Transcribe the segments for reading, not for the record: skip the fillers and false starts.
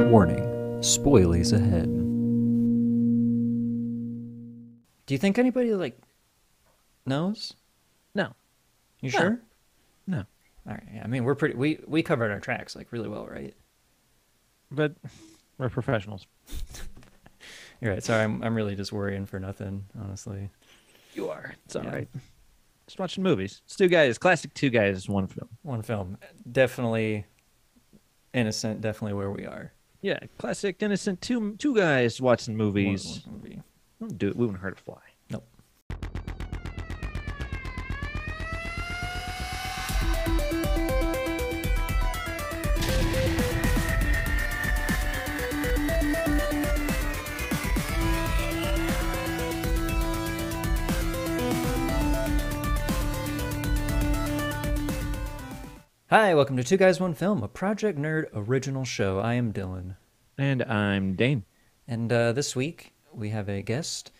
Warning, spoilies ahead. Do you think anybody, knows? No. You No. sure? No. All right. Yeah, I mean, we covered our tracks, really well, right? But we're professionals. You're right. Sorry, I'm really just worrying for nothing, honestly. You are. It's all Yeah. right. Just watching movies. It's two guys. Classic two guys, one film. One film. Definitely innocent, definitely where we are. Yeah, classic innocent two guys watching movies. One movie. Don't do it. We wouldn't hurt a fly. Nope. Hi, welcome to Two Guys, One Film, a Project Nerd original show. I am Dylan. And I'm Dane. And this week, we have a guest,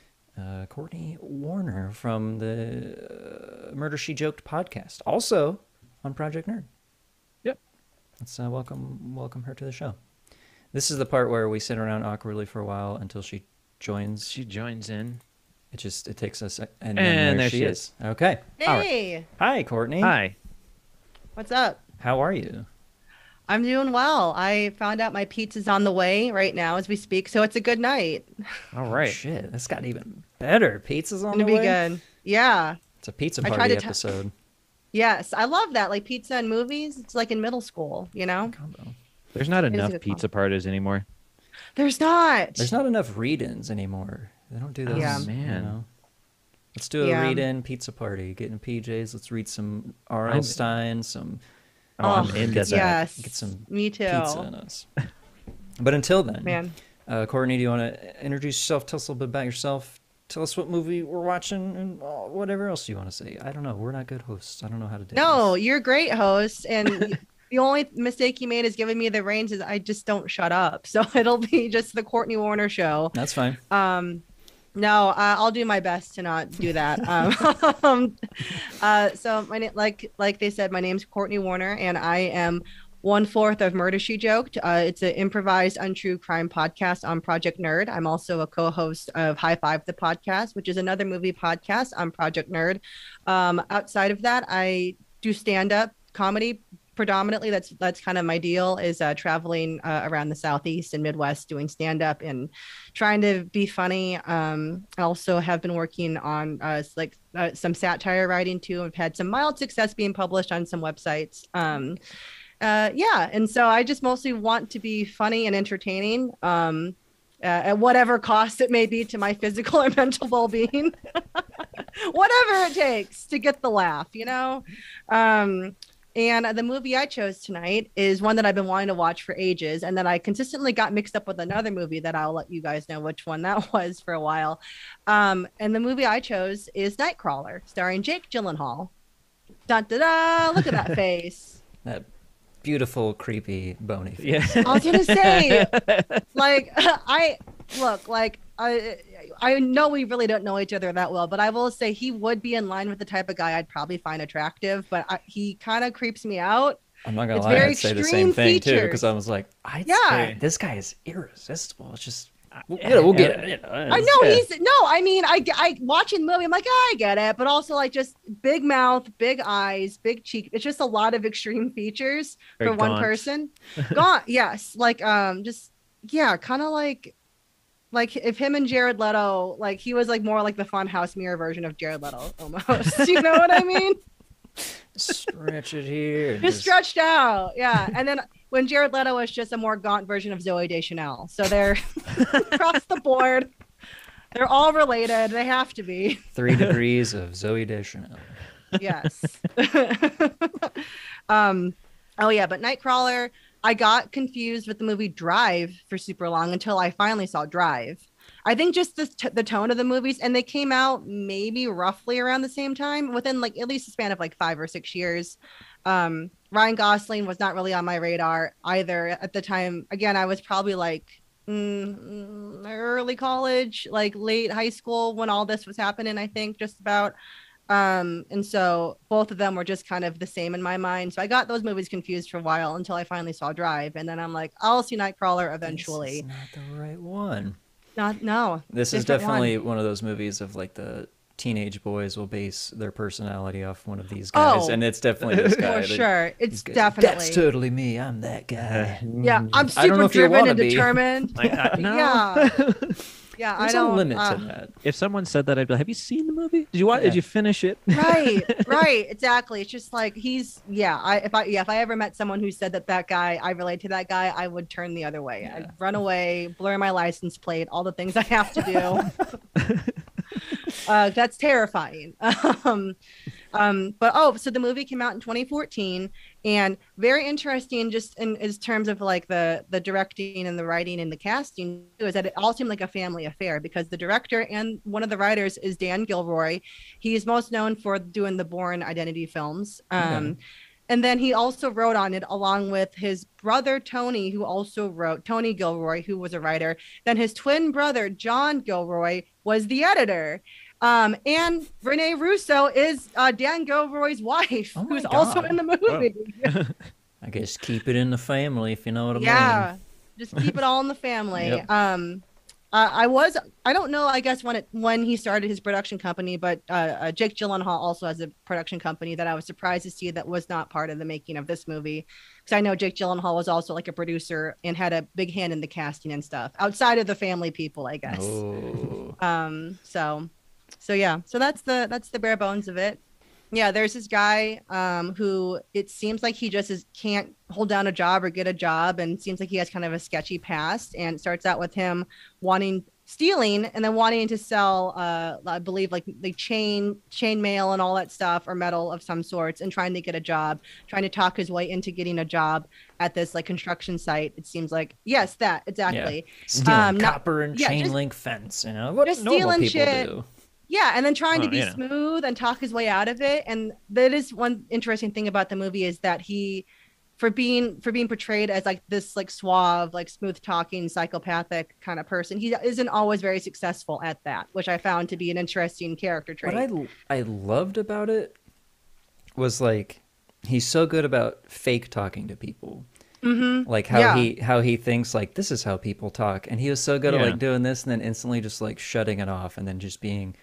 Courtney Warner from the Murder, She Joked podcast, also on Project Nerd. Yep. Let's welcome her to the show. This is the part where we sit around awkwardly for a while until she joins. She joins in. It takes us, and And there she is. Okay. Hey, Hi, Courtney. Hi. what's up? How are you? I'm doing well. I found out my pizza's on the way right now as we speak, so it's a good night. All right. Oh, shit, this got even better. Pizza's on Gonna the be way. good. Yeah. It's a pizza I tried party to episode. Yes, I love that. Like pizza and movies. It's like in middle school, you know? Combo. There's not is a enough good pizza parties anymore. There's not. There's not enough read-ins anymore. They don't do those. Yeah. Man. Let's do a Yeah. read-in pizza party. Get in PJs. Let's read some R.L. Stein, some... I'm Oh, into that. yes. Get some Me too. pizza in us. But until then, Man. Courtney, do you want to introduce yourself? Tell us a little bit about yourself. Tell us what movie we're watching and whatever else you want to say. I don't know. We're not good hosts. I don't know how to do No, this. you're a great host, and the only mistake you made is giving me the reins is I just don't shut up. So it'll be just the Courtney Warner show. That's fine. No, I'll do my best to not do that. So my name, like they said, my name's Courtney Warner, and I am 1/4 of Murder, She Joked. It's an improvised untrue crime podcast on Project Nerd. I'm also a co-host of High Five the podcast, which is another movie podcast on Project Nerd. Outside of that, I do stand-up comedy. Predominantly, that's kind of my deal, is traveling around the Southeast and Midwest doing stand-up and trying to be funny. I also have been working on some satire writing too. I've had some mild success being published on some websites. And so I just mostly want to be funny and entertaining at whatever cost it may be to my physical or mental well-being. Whatever it takes to get the laugh, you know? And the movie I chose tonight is one that I've been wanting to watch for ages. And then I consistently got mixed up with another movie that I'll let you guys know which one that was for a while. And the movie I chose is Nightcrawler, starring Jake Gyllenhaal. Dun, da, da, look at that face. That beautiful, creepy, bony face. Yeah. I was going to say, I know we really don't know each other that well, but I will say he would be in line with the type of guy I'd probably find attractive, but he kind of creeps me out. I'm not gonna It's lie, very I'd say the extreme same thing too, features. because I was like, Yeah. this guy is irresistible. It's just, we'll get it. I know I watching the movie, I'm like, I get it, but also like just big mouth, big eyes, big cheek. It's just a lot of extreme features Very for one gaunt. person. Gaunt, yes. Like, kind of like if him and Jared Leto, like he was like more like the Funhouse mirror version of Jared Leto almost. You know what I mean? Stretch it here. Just stretched out. Yeah. And then when Jared Leto was just a more gaunt version of Zooey Deschanel. So they're across the board. They're all related. They have to be. 3 degrees of Zooey Deschanel. Yes. Oh yeah, but Nightcrawler, I got confused with the movie Drive for super long until I finally saw Drive. I think just the tone of the movies, and they came out maybe roughly around the same time, within like at least a span of like 5 or 6 years. Ryan Gosling was not really on my radar either at the time. Again, I was probably like early college, like late high school when all this was happening, I think, just about. And so both of them were just kind of the same in my mind. So I got those movies confused for a while until I finally saw Drive, and then I'm like, I'll see Nightcrawler eventually. This is not the right one. No. This is different definitely one. one of those movies of like the teenage boys will base their personality off one of these guys, and it's definitely this guy. For sure. It's these guys, definitely. That's totally me. I'm that guy. Yeah, I'm I don't know super if you driven wanna and be. determined. No. Yeah. Yeah, There's I don't. a limit to that. If someone said that, I'd be like, have you seen the movie? Did you watch? Yeah. Did you finish it? Right, exactly. It's just like if I ever met someone who said that guy, I relate to that guy, I would turn the other way. Yeah. I'd run away, blur my license plate, all the things I have to do. That's terrifying. So the movie came out in 2014, and very interesting just in terms of like the directing and the writing and the casting is that it all seemed like a family affair, because the director and one of the writers is Dan Gilroy. He's most known for doing the Bourne Identity films. And then he also wrote on it along with his brother, Tony, who also wrote, Tony Gilroy, who was a writer. Then his twin brother, John Gilroy, was the editor. And Renee Russo is Dan Gilroy's wife, Oh my who's also God. in the movie. I guess keep it in the family, if you know what I mean. Yeah, just keep it all in the family. Yep. I don't know, I guess when he started his production company, but Jake Gyllenhaal also has a production company that I was surprised to see that was not part of the making of this movie, because I know Jake Gyllenhaal was also like a producer and had a big hand in the casting and stuff outside of the family people, I guess. Oh. So that's the bare bones of it. Yeah, there's this guy who it seems like he just can't hold down a job or get a job, and seems like he has kind of a sketchy past. And it starts out with him stealing and then wanting to sell, I believe, like the chain mail and all that stuff, or metal of some sorts, and trying to get a job, trying to talk his way into getting a job at this like construction site. It seems like, yes, that exactly. Yeah. Stealing copper and chain link fence, you know, what just normal stealing people shit. do. Yeah, and then trying to be smooth and talk his way out of it. And that is one interesting thing about the movie, is that he, for being portrayed as like this like suave, like smooth talking, psychopathic kind of person, he isn't always very successful at that, which I found to be an interesting character trait. What I loved about it was like he's so good about fake talking to people. Mm-hmm. Like how he thinks like this is how people talk, and he was so good at like doing this and then instantly just like shutting it off and then just being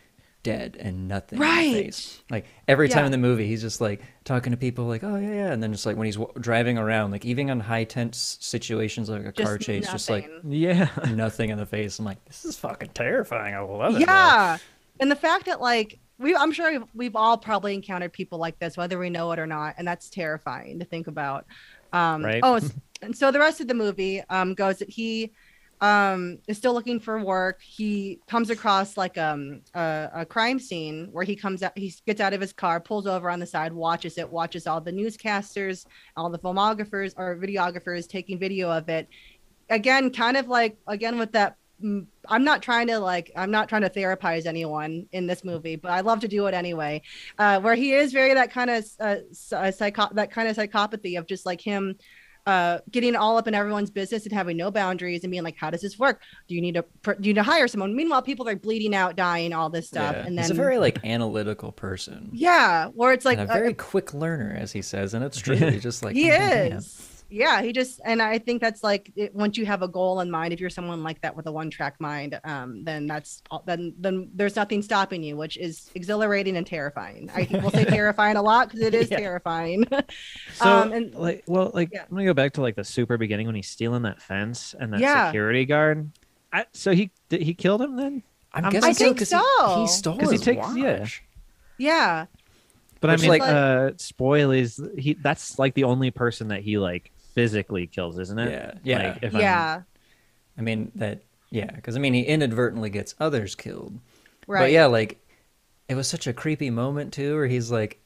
dead and nothing in the face. Like every time in the movie he's just like talking to people like, oh yeah, and then just like when he's driving around, like even on high tense situations like a car chase, just like nothing in the face. I'm like, this is fucking terrifying. I love it. Bro. And the fact that like I'm sure we've all probably encountered people like this, whether we know it or not, and that's terrifying to think about. And so the rest of the movie goes that he is still looking for work. He comes across like a crime scene where he gets out of his car, pulls over on the side, watches all the newscasters, all the filmographers or videographers taking video of it. Again, kind of like with that. I'm not trying to therapize anyone in this movie, but I love to do it anyway. Where he is very that kind of psychopathy of just like him getting all up in everyone's business and having no boundaries and being like, how does this work? Do you need to hire someone? Meanwhile, people are bleeding out, dying, all this stuff. And then he's a very like analytical person. Yeah, where it's like and a very quick learner, as he says, and it's true. He's just like he is. Yeah, and I think that's like once you have a goal in mind, if you're someone like that with a one-track mind, then then there's nothing stopping you, which is exhilarating and terrifying. I will say terrifying a lot because it is terrifying. So I'm gonna go back to like the super beginning when he's stealing that fence and that security guard. So he killed him then? I'm guessing I think so. He stole his watch. Yeah. But I mean, like, spoilies. That's like the only person that he like physically kills, isn't it? Yeah. Like, I mean because I mean he inadvertently gets others killed. Right. But yeah, like it was such a creepy moment too, where he's like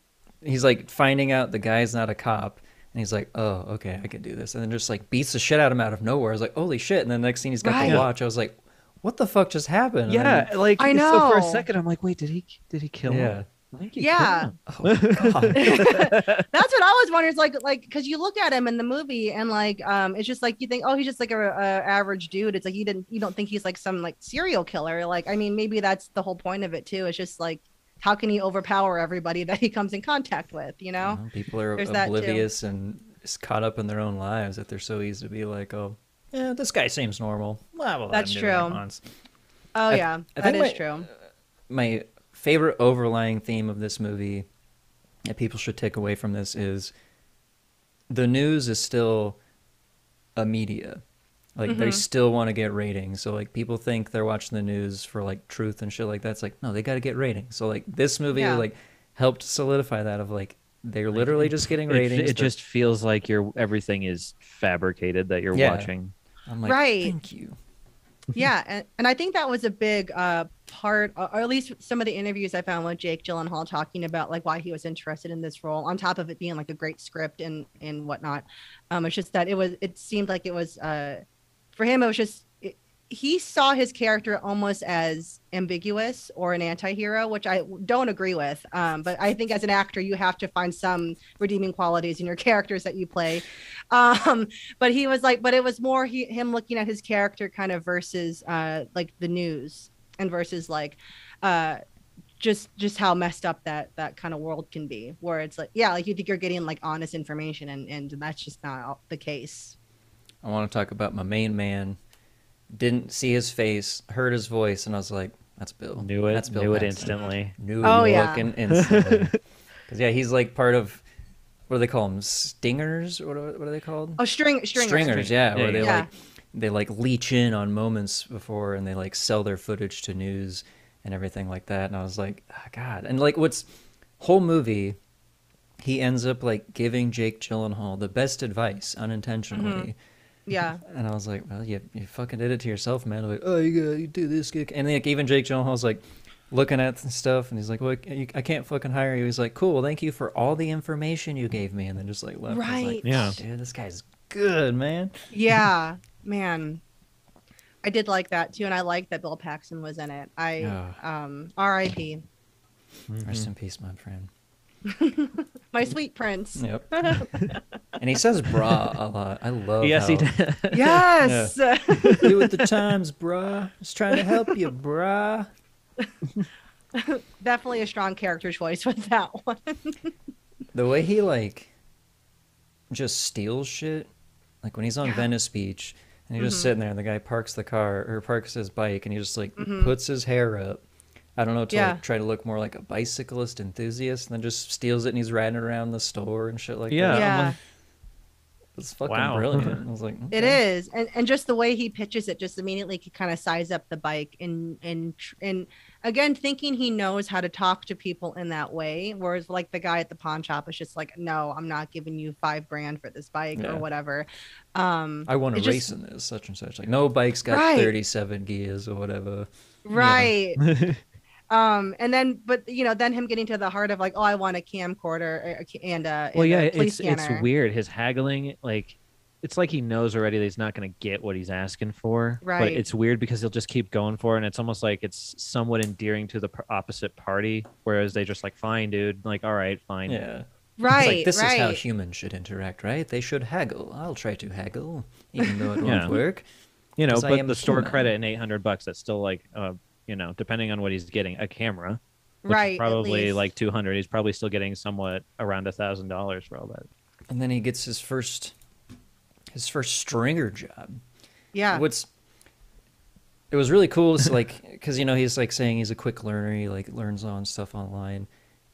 finding out the guy's not a cop, and he's like, oh, okay, I could do this, and then just like beats the shit out of him out of nowhere. I was like, holy shit! And then the next scene he's got the watch. I was like, what the fuck just happened? Yeah, like I know. So for a second, I'm like, wait, did he kill him? Oh, God. That's what I was wondering. It's like because you look at him in the movie and like it's just like you think, oh, he's just like a average dude. It's like you don't think he's like some like serial killer. Like I mean, maybe that's the whole point of it too. It's just like how can he overpower everybody that he comes in contact with? People are oblivious and just caught up in their own lives that they're so easy to be like, oh, yeah, this guy seems normal. Well, that's true. Oh, yeah, that is true. My favorite overlying theme of this movie that people should take away from this is the news is still a media. Like, they still want to get ratings. So, like, people think they're watching the news for, like, truth and shit like that. It's like, no, they got to get ratings. So, like, this movie, like, helped solidify that of, like, they're literally just getting ratings. It just feels like everything is fabricated that you're watching. I'm like, thank you. Yeah, and I think that was a big part, or at least some of the interviews I found with Jake Gyllenhaal talking about like why he was interested in this role, on top of it being like a great script and whatnot. It's just that it seemed like it was for him, it was just he saw his character almost as ambiguous or an anti-hero, which I don't agree with. But I think as an actor, you have to find some redeeming qualities in your characters that you play. But he was like, but it was more him looking at his character kind of versus like the news and versus like just how messed up that kind of world can be, where it's like, yeah, like you think you're getting like honest information and that's just not the case. I want to talk about my main man. Didn't see his face, heard his voice, and I was like, "That's Bill." Knew it. That's Bill knew Paxton. It instantly. Knew it looking instantly. Because he's like part of, what do they call them? Stingers? What are they called? Oh, stringers. Yeah, where they like leech in on moments before, and they like sell their footage to news and everything like that. And I was like, oh, God. And like, whole movie, he ends up like giving Jake Gyllenhaal the best advice unintentionally. Mm-hmm. Yeah. And I was like, well, you fucking did it to yourself, man. I'm like, oh, you do this. And then like, even Jake Gyllenhaal's like looking at stuff, and he's like, well, I can't fucking hire you. He's like, cool, well, thank you for all the information you gave me. And then just like left. Right. I was like, yeah. Dude, this guy's good, man. Yeah, man. I did like that too, and I liked that Bill Paxton was in it. R.I.P. Rest in peace, my friend. My sweet prince. Yep. And he says "brah" a lot. I love. Yes, he does. Yes. Do with the times, brah. Just trying to help you, brah. Definitely a strong character choice with that one. The way he like just steals shit, like when he's on Venice Beach and he's just sitting there, and the guy parks his bike, and he just like puts his hair up. I don't know, to like, try to look more like a bicyclist enthusiast, and then just steals it, and he's riding around the store and shit like that. Yeah. It's fucking brilliant. I was like, okay. It is. And just the way he pitches it, just immediately could kind of size up the bike and again, thinking he knows how to talk to people in that way. Whereas like the guy at the pawn shop is just like, no, I'm not giving you $5,000 for this bike or whatever. I want to race in this, such and such. Like, no bike's got 37 gears or whatever. Right. And then, but then him getting to the heart of like, oh, I want a camcorder and a police scanner. It's weird. His haggling, like, it's like he knows already that he's not going to get what he's asking for. Right. But it's weird because he'll just keep going for it, and it's almost like it's somewhat endearing to the opposite party, whereas they just like, fine, dude, like, all right, fine. Yeah. Right. It's like, this is how humans should interact, right? They should haggle. I'll try to haggle, even though it won't work. But the store credit in $800, that's still like, depending on what he's getting, a camera, which is probably like $200. He's probably still getting somewhat around $1,000 for all that. And then he gets his first stringer job. Yeah. It was really cool to like, because he's like saying he's a quick learner. He like learns on stuff online.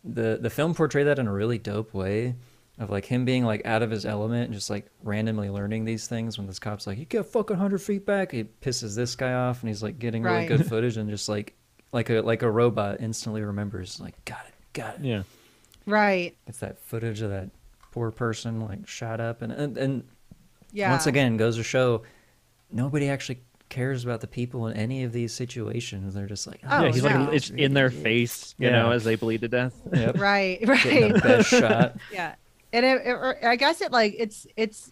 The film portrayed that in a really dope way, of like him being like out of his element and just like randomly learning these things. When this cop's like, you get fucking 100 feet back, it pisses this guy off, and he's like getting really good footage, and just like a robot instantly remembers, like, got it. Yeah. Right. It's that footage of that poor person like shot up, and once again goes to show nobody actually cares about the people in any of these situations. They're just like, he's like, it's in their face, you know, as they bleed to death. Yep. Right. Getting the best shot. Yeah. And I guess it's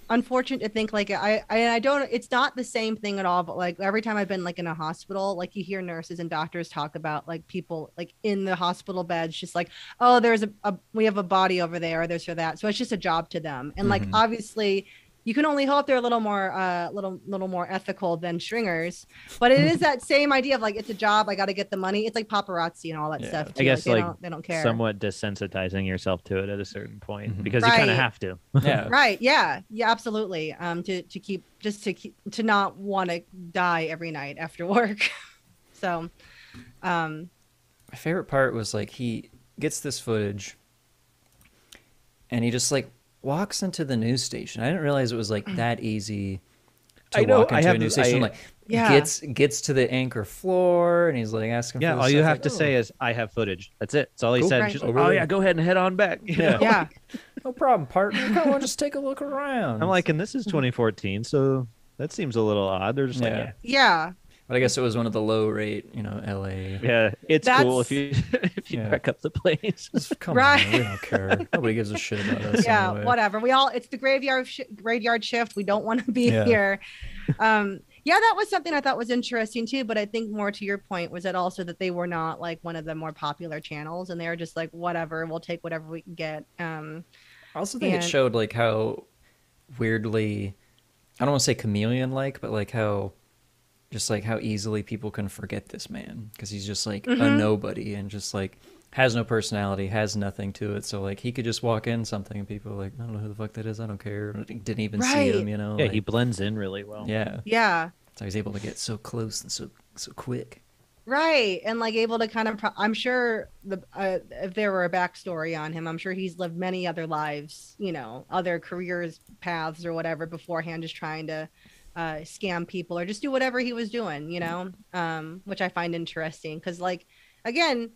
unfortunate to think like I don't, it's not the same thing at all, but like every time I've been like in a hospital, like you hear nurses and doctors talk about like people like in the hospital beds, just like, oh, there's we have a body over there, or this or that. So it's just a job to them. And like, obviously you can only hope they're a little more ethical than stringers. But it is that same idea of like, it's a job, I got to get the money. It's like paparazzi and all that stuff too. I guess like they don't care. Somewhat desensitizing yourself to it at a certain point because you kind of have to. Yeah. Right. Yeah, absolutely. To not want to die every night after work. So my favorite part was like he gets this footage and he just like walks into the news station. I didn't realize it was like that easy to walk into a news station. Gets to the anchor floor and he's like asking. Yeah, for all you have to say is, "I have footage." That's it. That's all he said. Right. Just, oh yeah, go ahead and head on back. Yeah. No problem, partner. Come on, just take a look around. I'm like, and this is 2014, so that seems a little odd. They're just like, yeah. But I guess it was one of the low rate, LA. Yeah, it's cool if you wreck up the place. Come on, we don't care. Nobody gives a shit about us. Yeah, anyway. whatever. It's the graveyard shift. We don't want to be here. Yeah, that was something I thought was interesting too. But I think more to your point was that also that they were not like one of the more popular channels, and they were just like, whatever, we'll take whatever we can get. I also think it showed like how weirdly, I don't want to say chameleon-like, but like how easily people can forget this man because he's just like a nobody and just like has no personality, has nothing to it. So like he could just walk in something and people are like, I don't know who the fuck that is. I don't care. Didn't even see him, Yeah, like, he blends in really well. Yeah. So he's able to get so close and so quick. Right. And like able to kind of, I'm sure if there were a backstory on him, I'm sure he's lived many other lives, other careers, paths or whatever beforehand, just trying to scam people or just do whatever he was doing, which I find interesting because like, again,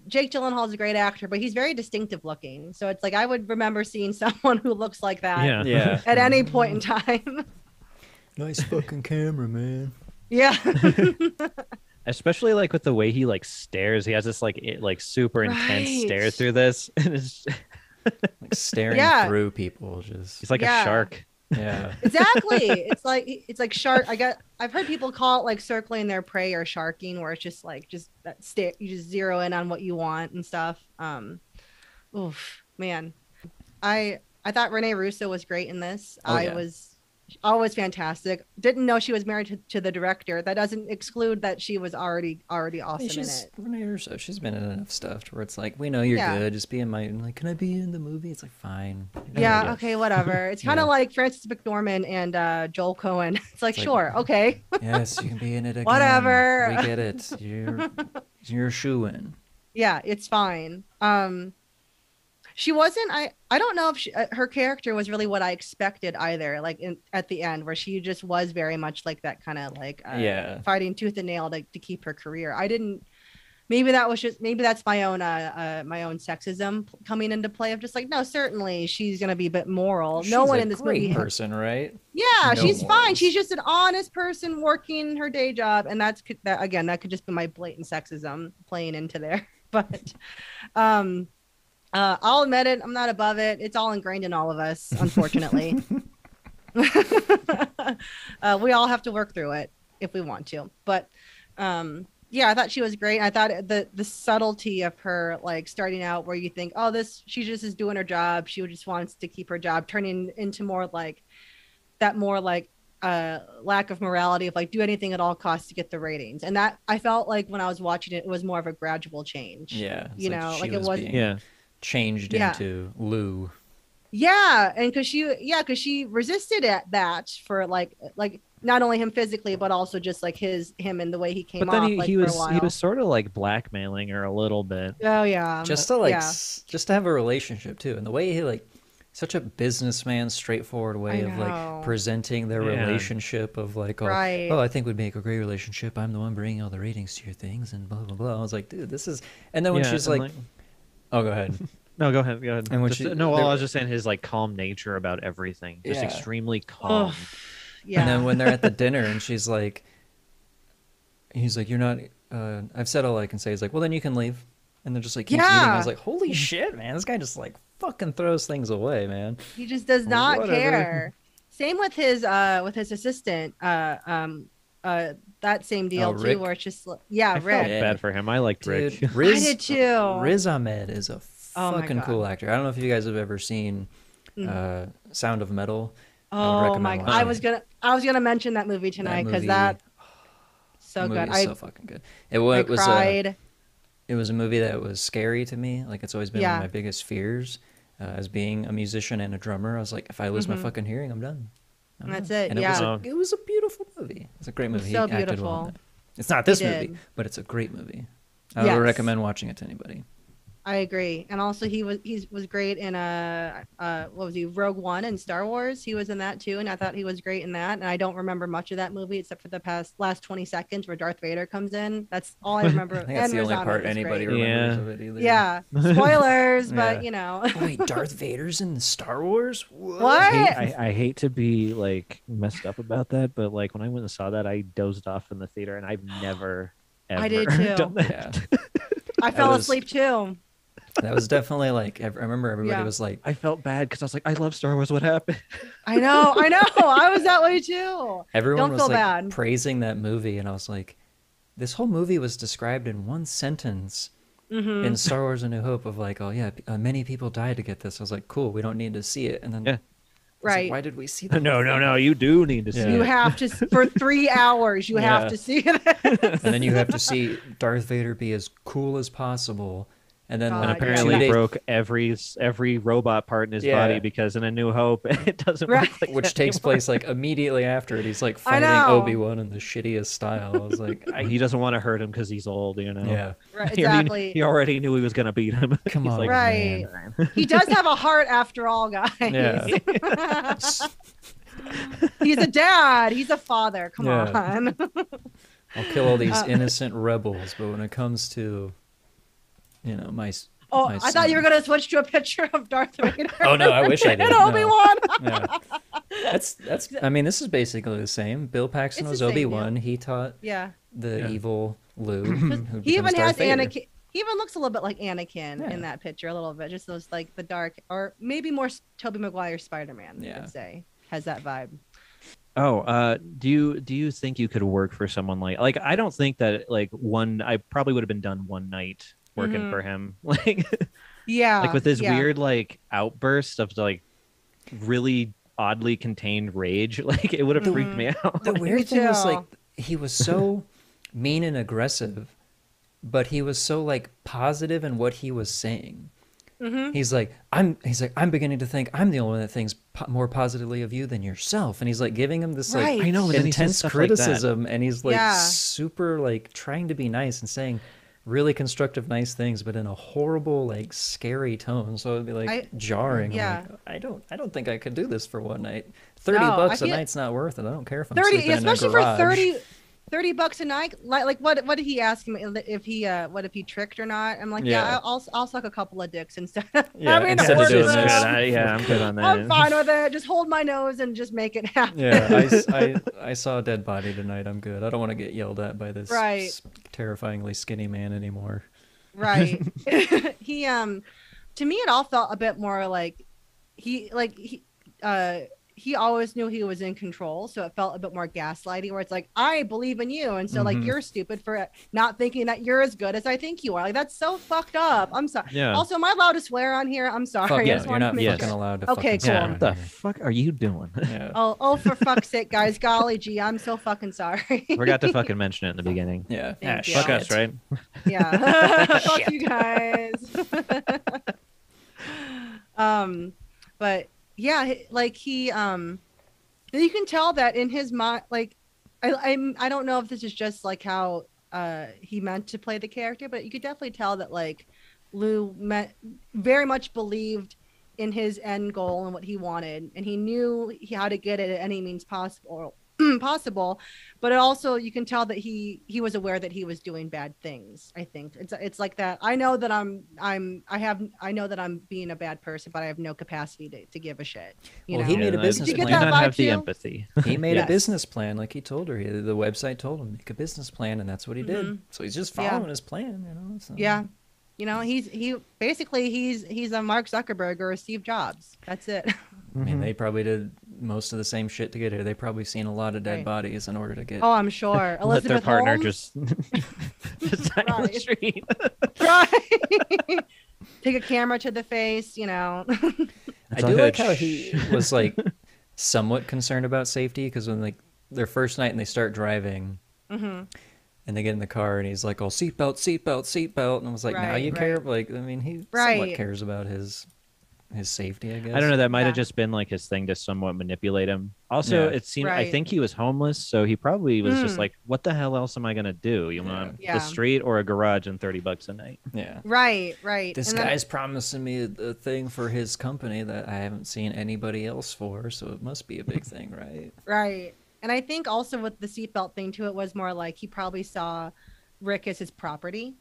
Jake Gyllenhaal is a great actor, but he's very distinctive looking. So it's like, I would remember seeing someone who looks like that at any point in time. Nice fucking camera, man. Yeah. Especially like with the way he like stares. He has this like super intense stare through this. And it's like staring through people. He's like a shark. Yeah. Exactly. It's like shark. I've heard people call it like circling their prey or sharking, where it's just that stare. You just zero in on what you want and stuff. Oof, man. I thought Renee Russo was great in this. Was always fantastic. Didn't know she was married to the director. That doesn't exclude that she was already awesome in it. Renee Russo, she's been in enough stuff to where it's like, we know you're good. Just be in like, can I be in the movie? It's like, fine. Yeah, okay, whatever. It's kind of like Frances McDormand and Joel Cohen. It's like, sure, okay. Yes, you can be in it again. Whatever. We get it. You're shoo-in. Yeah, it's fine. She wasn't. I don't know if her character was really what I expected either. Like at the end, where she just was very much like that kind of like fighting tooth and nail to keep her career. I didn't. Maybe that's my own sexism coming into play of just like, no, certainly she's gonna be a bit moral. She's no one in this movie person, right? Yeah, she's fine. She's just an honest person working her day job, and that could just be my blatant sexism playing into there. But I'll admit it. I'm not above it. It's all ingrained in all of us, unfortunately. We all have to work through it if we want to. But I thought she was great. I thought the subtlety of her, like starting out where you think, oh, she just is doing her job. She just wants to keep her job, turning into more like lack of morality of like do anything at all costs to get the ratings. And that I felt like when I was watching it, it was more of a gradual change. Yeah. Like it wasn't changed into Lou. Yeah, and because she resisted that for like not only him physically, but also just like him and the way he came off. But then he was sort of like blackmailing her a little bit. Oh yeah, just to have a relationship too, and the way he like such a businessman, straightforward way of like presenting their relationship of like, I think we'd make a great relationship. I'm the one bringing all the ratings to your things and blah blah blah. I was like, dude, this is. And then when she's like oh, go ahead. No, go ahead. And when I was just saying his like calm nature about everything, just extremely calm. Yeah. And then when they're at the dinner and he's like, you're not. I've said all I can say. He's like, well, then you can leave. And they're just like, keeps eating. I was like, holy shit, man! This guy just like fucking throws things away, man. He just does not care. Same with his assistant. That same deal too, where it's just Rick. I felt bad for him. I liked Rick. Dude, I did too. Riz Ahmed is a fucking cool actor. I don't know if you guys have ever seen Sound of Metal Oh my god! I was gonna mention that movie tonight because that's so good. So fucking good. It was cried. It was a movie that was scary to me. Like it's always been one of my biggest fears as being a musician and a drummer. I was like, if I lose my fucking hearing, I'm done. That's it. And it was a beautiful movie. It's a great movie. So he acted well in it. It's not this movie, but it's a great movie. I would recommend watching it to anybody. I agree, and also he was great in what was he, Rogue One and Star Wars. He was in that too, and I thought he was great in that. And I don't remember much of that movie except for the last 20 seconds where Darth Vader comes in. That's all I remember. I think that's the only part anybody remembers of it either. Yeah, spoilers, but you know. Wait, Darth Vader's in the Star Wars? What? I hate to be like messed up about that, but like when I went and saw that, I dozed off in the theater, and I've never ever I did too. done that. I fell asleep too. That was definitely like, I remember everybody was like, I felt bad because I was like, I love Star Wars. What happened? I know. I was that way too. Everyone was like bad. praising that movie, and I was like, this whole movie was described in one sentence in Star Wars: A New Hope of like, oh yeah, many people died to get this. I was like, cool, we don't need to see it. And then right. Like, why did we see that? No, you do need to see it. You have to, for 3 hours, you have to see it. And then you have to see Darth Vader be as cool as possible. And then apparently broke every robot part in his body because in A New Hope it doesn't work like which takes place like immediately after it. He's like fighting Obi-Wan in the shittiest style. I was like, he doesn't want to hurt him because he's old, you know. Yeah, right, exactly. He already knew he was gonna beat him. Come on, like, right? He does have a heart after all, guys. Yeah. He's a dad. He's a father. Come on. I'll kill all these innocent rebels, but when it comes to my I thought you were gonna switch to a picture of Darth Vader. Oh no, I wish I did. And Obi-Wan. That's. I mean, this is basically the same. Bill Paxton was Obi-Wan. He taught the evil Luke. He even has Anakin. He even looks a little bit like Anakin in that picture, a little bit. Just those like the dark, or maybe more Tobey Maguire Spider-Man. I'd say has that vibe. Oh, do you think you could work for someone like I don't think that I probably would have been done one night working for him, like with his weird like outburst of like really oddly contained rage, like it would have freaked me out. The weird thing was like he was so mean and aggressive, but he was so like positive in what he was saying. He's like, I'm beginning to think I'm the only one that thinks more positively of you than yourself, and he's like giving him this like I know, intense criticism, and he's like super like trying to be nice and saying really constructive nice things, but in a horrible like scary tone, so it'd be like jarring. I'm like, I don't think I could do this for one night. $30 a night's not worth it. I don't care if I'm 30, especially in a garage. for $30 a night. Like what did he ask him if he tricked or not? I'm like, I'll suck a couple of dicks instead. Instead of doing this. I'm good on that. I'm fine with it. Just hold my nose and just make it happen. Yeah, I saw a dead body tonight. I'm good. I don't want to get yelled at by this terrifyingly skinny man anymore. Right. He to me it all felt a bit more like he always knew he was in control, so it felt a bit more gaslighty, where it's like, I believe in you, and so like you're stupid for not thinking that you're as good as I think you are. Like that's so fucked up. I'm sorry. Yeah. Also, am I allowed to swear on here? I'm sorry. Fuck yeah, you're not fucking allowed to. Okay, cool. What the fuck are you doing? Yeah. Oh, for fuck's sake, guys! Golly gee, I'm so fucking sorry. Forgot to fucking mention it in the beginning. Yeah. Fuck us, right? Yeah. Fuck you guys. But. Yeah, like he you can tell that in his mind, like I don't know if this is just like how he meant to play the character, but you could definitely tell that like Lou very much believed in his end goal and what he wanted, and he knew how to get it at any means possible, but it also you can tell that he was aware that he was doing bad things. I think it's like that. I know that I know that I'm being a bad person, but I have no capacity to give a shit. He made a business plan. Did you not have the empathy. He made a business plan, like he told her. The website told him make a business plan, and that's what he did. So he's just following his plan, you know. So. Yeah. You know, he's a Mark Zuckerberg or a Steve Jobs. That's it. I mean, they probably did most of the same shit to get here. They probably seen a lot of dead bodies in order to get. Oh, I'm sure. Let their partner Holmes? just on the street. Right. Take a camera to the face, you know. I do like how he was like somewhat concerned about safety, because when like their first night and they start driving, and they get in the car and he's like, "Oh, seatbelt, seatbelt, seatbelt," and I was like, "Now you care?" Like, I mean, he somewhat cares about his safety, I guess. I don't know. That might have just been like his thing to somewhat manipulate him. Also, it seemed I think he was homeless, so he probably was just like, "What the hell else am I gonna do? You want the street or a garage and $30 a night?" Yeah. Right. This guy's promising me a thing for his company that I haven't seen anybody else for, so it must be a big thing, right? Right. And I think also with the seatbelt thing too, it was more like he probably saw Rick as his property.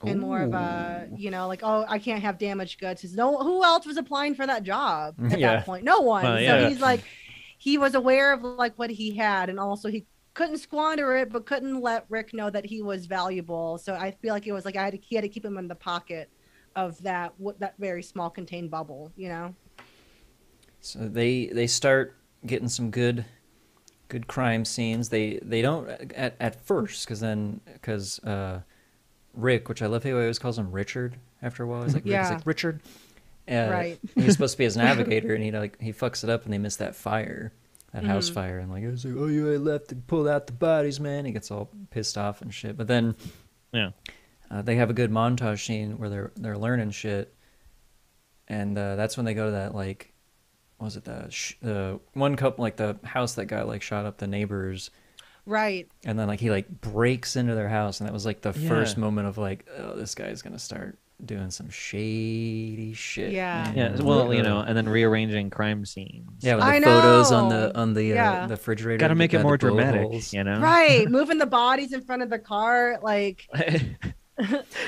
And more of a, you know, like, oh, I can't have damaged goods. Because who else was applying for that job at that point? No one. So he's like, he was aware of like what he had, and also he couldn't squander it, but couldn't let Rick know that he was valuable. So I feel like it was like he had to keep him in the pocket of that very small contained bubble, you know. So they start getting some good crime scenes. They don't at first, because Rick, which I love how he always calls him Richard after a while. He's like, Richard. He's supposed to be his navigator, and he fucks it up, and they miss that fire, that house fire, and like, I was like, "Oh, you left to pull out the bodies, man." He gets all pissed off and shit. But then, they have a good montage scene where they're learning shit, and that's when they go to that, like, what was it, the one couple, like the house that got like shot up, the neighbors. Right. And then like he like breaks into their house, and that was like the first moment of like, oh, this guy's gonna start doing some shady shit. Yeah. Well, you know, and then rearranging crime scenes. Yeah, with the photos on the refrigerator. Got to make it more dramatic, you know. Right, moving the bodies in front of the car, like.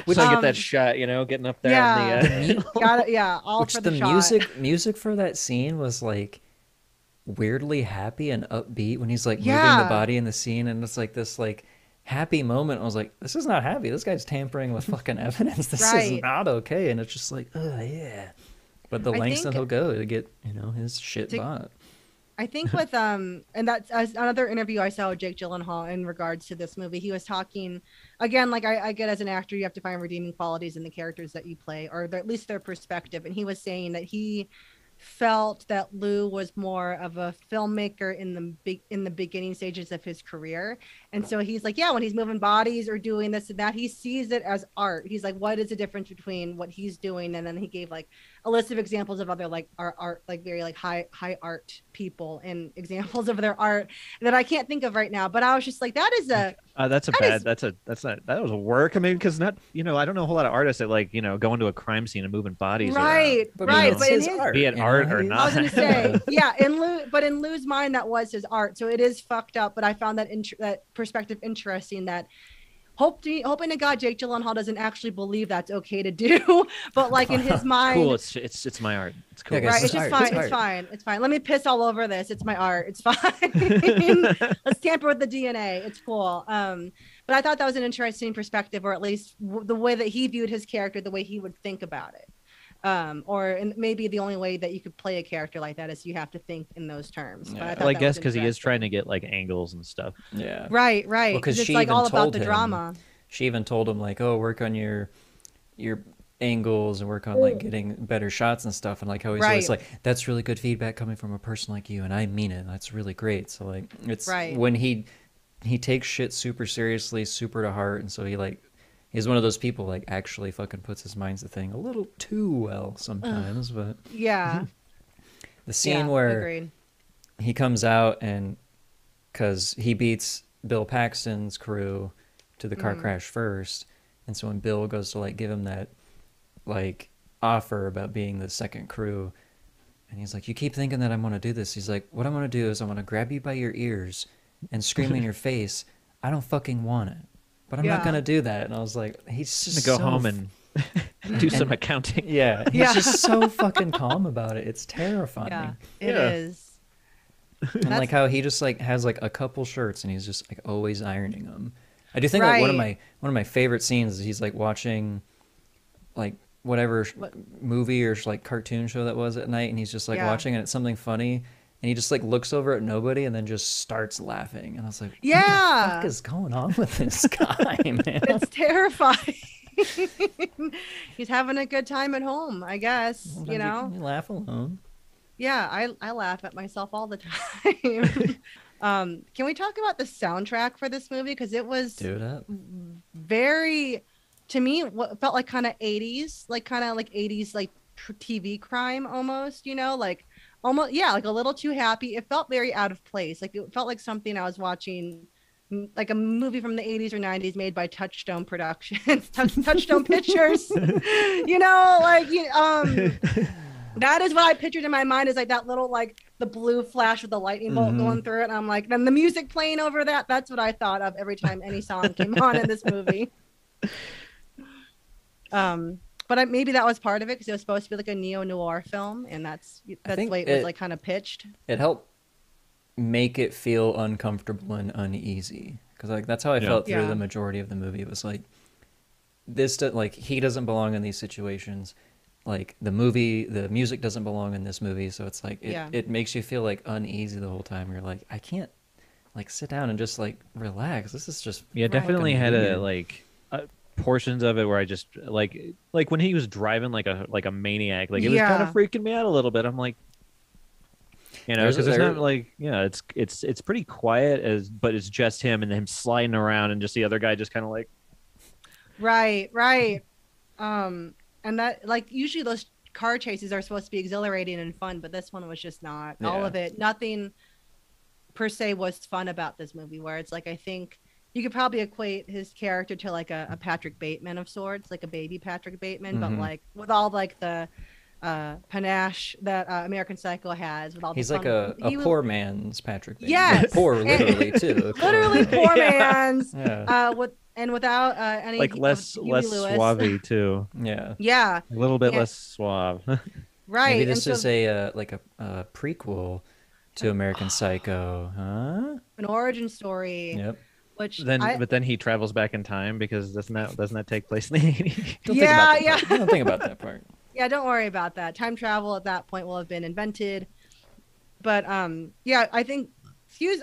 Which I get that shot, you know, getting up there. Got it. All which for the shot. music for that scene was like weirdly happy and upbeat when he's like moving the body in the scene, and it's like this like happy moment. I was like, this is not happy. This guy's tampering with fucking evidence. This is not okay. And it's just like, oh yeah. But the lengths that he'll go to get, you know, his shit bought. I think with and that's another interview I saw with Jake Gyllenhaal in regards to this movie. He was talking again, like I get as an actor, you have to find redeeming qualities in the characters that you play, or at least their perspective. And he was saying that he felt that Lou was more of a filmmaker in the beginning stages of his career, and so he's like, when he's moving bodies or doing this and that, he sees it as art. He's like, what is the difference between what he's doing? And then he gave like a list of examples of other like art, like very like high art people and examples of their art that I can't think of right now. But I was just like, that was a work. I mean, because not, you know, I don't know a whole lot of artists that like, you know, go into a crime scene and moving bodies. Right. But in his art, be it art or not. I was going to say, in Lou's mind, that was his art. So it is fucked up. But I found that that perspective interesting, that hoping to God Jake Gyllenhaal doesn't actually believe that's okay to do, but like in his mind, cool. It's my art. It's cool. Right? It's just fine. It's fine. Let me piss all over this. It's my art. It's fine. Let's tamper with the DNA. It's cool. But I thought that was an interesting perspective, or at least the way that he viewed his character, the way he would think about it. And maybe the only way that you could play a character like that is you have to think in those terms. Yeah. But I guess because he is trying to get like angles and stuff. Yeah. Right. Because it's like all about the drama. She even told him like, oh, work on your angles and work on like getting better shots and stuff. And like how he's always like, that's really good feedback coming from a person like you, and I mean it. That's really great. So like it's when he takes shit super seriously, super to heart, and so he's one of those people like actually fucking puts his mind to the thing a little too well sometimes. But the scene where he comes out, and because he beats Bill Paxton's crew to the car crash first, and so when Bill goes to like give him that like offer about being the second crew, and he's like, you keep thinking that I'm going to do this. He's like, what I'm going to do is I'm going to grab you by your ears and scream in your face, I don't fucking want it. But I'm not going to do that. And I was like, he's just going to go home and do some accounting. Yeah. He's just so fucking calm about it. It's terrifying. Yeah, it is. And like how he just like has like a couple shirts and he's just like always ironing them. I do think like one of my favorite scenes is he's like watching like whatever movie or like cartoon show that was at night, and he's just like watching, and it's something funny. And he just like looks over at nobody and then just starts laughing. And I was like, what the fuck is going on with this guy, man? It's terrifying. He's having a good time at home, I guess. Sometimes you know? You laugh alone. Yeah, I laugh at myself all the time. Can we talk about the soundtrack for this movie? Because it was very, to me, what felt like kind of 80s, like kind of like 80s, like TV crime almost, you know, like almost, yeah, like a little too happy. It felt very out of place. Like it felt like something I was watching, like a movie from the 80s or 90s made by Touchstone Productions, Touchstone Pictures, you know, like, that is what I pictured in my mind, is like that little, like the blue flash with the lightning bolt going through it. And I'm like, then the music playing over that. That's what I thought of every time any song came on in this movie. But maybe that was part of it, because it was supposed to be like a neo-noir film, and that's the way it was like kind of pitched. It helped make it feel uncomfortable and uneasy, because like that's how I felt through the majority of the movie. It was like like he doesn't belong in these situations. Like the music doesn't belong in this movie, so it's like it makes you feel like uneasy the whole time. You're like, I can't like sit down and just like relax. This is just definitely had portions of it where I just like when he was driving like a maniac, like it was kind of freaking me out a little bit. I'm like, you know, because it's not like it's pretty quiet but it's just him and him sliding around and just the other guy just kind of like right. And that, like, usually those car chases are supposed to be exhilarating and fun, but this one was just not. All of it, nothing per se was fun about this movie, where it's like, I think you could probably equate his character to like a Patrick Bateman of sorts, like a baby Patrick Bateman, but like with all like the panache that American Psycho has. With all he's like a poor man's Patrick Bateman. Yes. Poor literally too. Literally poor man's. Without any like less suave too. Yeah. A little bit less suave. Right. Maybe this is a prequel to American Psycho, huh? An origin story. Yep. But then he travels back in time, because doesn't that take place in the 80s? Don't think about that part. Yeah, don't worry about that. Time travel at that point will have been invented. But I think.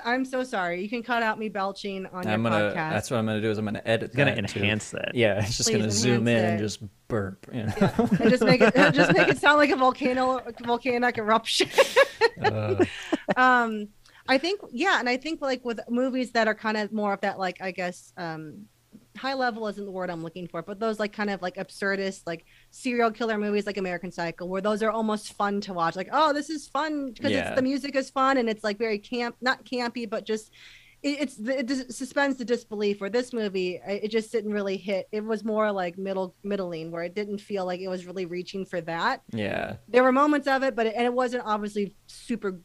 I'm so sorry. You can cut out me belching on your podcast. That's what I'm gonna do. Is I'm gonna edit. It's gonna enhance that. Yeah, it's just gonna zoom in and just burp. You know? And just make it sound like a volcanic eruption. I think, and I think like with movies that are kind of more of that, like, I guess high level isn't the word I'm looking for, but those like kind of like absurdist, like serial killer movies like American Psycho, where those are almost fun to watch. Like, oh, this is fun because the music is fun and it's like very not campy, but just it suspends the disbelief. Where this movie, it just didn't really hit. It was more like middling, where it didn't feel like it was really reaching for that. Yeah, there were moments of it, but it wasn't obviously super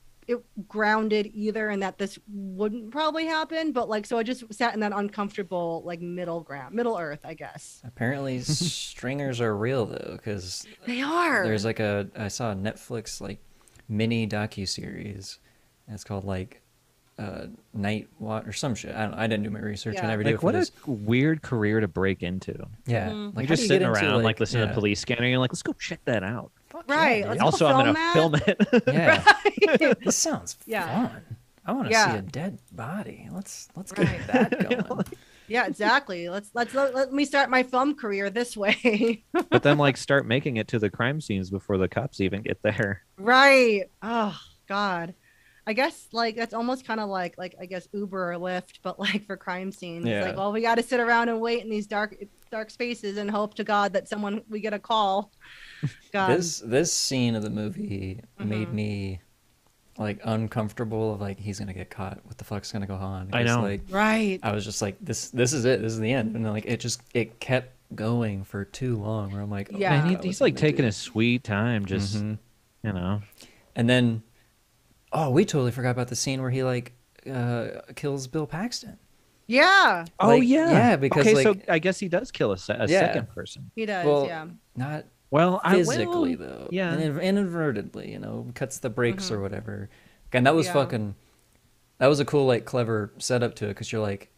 grounded either, and that this wouldn't probably happen, but like, so I just sat in that uncomfortable like middle earth, I guess. Apparently stringers are real though, because they are. There's like I saw a Netflix like mini docu-series, and it's called like Night Watch or some shit. I didn't do my research. I never do it for this. What a weird career to break into. Yeah, like you're just sitting around like listening to Police Scanner, and you're like, let's go check that out. Right. Yeah, also, I'm gonna film it. Yeah. Right. This sounds fun. I want to see a dead body. Let's get that going. Yeah, exactly. Let me start my film career this way. But then like start making it to the crime scenes before the cops even get there. Right. Oh God. I guess like that's almost kind of like I guess Uber or Lyft, but like for crime scenes. Yeah. It's like, well, we got to sit around and wait in these dark spaces and hope to God that we get a call. God. This scene of the movie made me like uncomfortable. Of like, he's gonna get caught. What the fuck's gonna go on? I know. Like, right. I was just like, this is it. This is the end. And then like it kept going for too long. Where I'm like, oh, yeah, man, he's like taking his sweet time, just you know. And then, we totally forgot about the scene where he like kills Bill Paxton. Yeah. Like, yeah. Because so I guess he does kill a second person. He does. Well, yeah. Not physically though. Yeah. And inadvertently, you know, cuts the brakes or whatever. And that was that was a cool, like, clever setup to it, because you're like,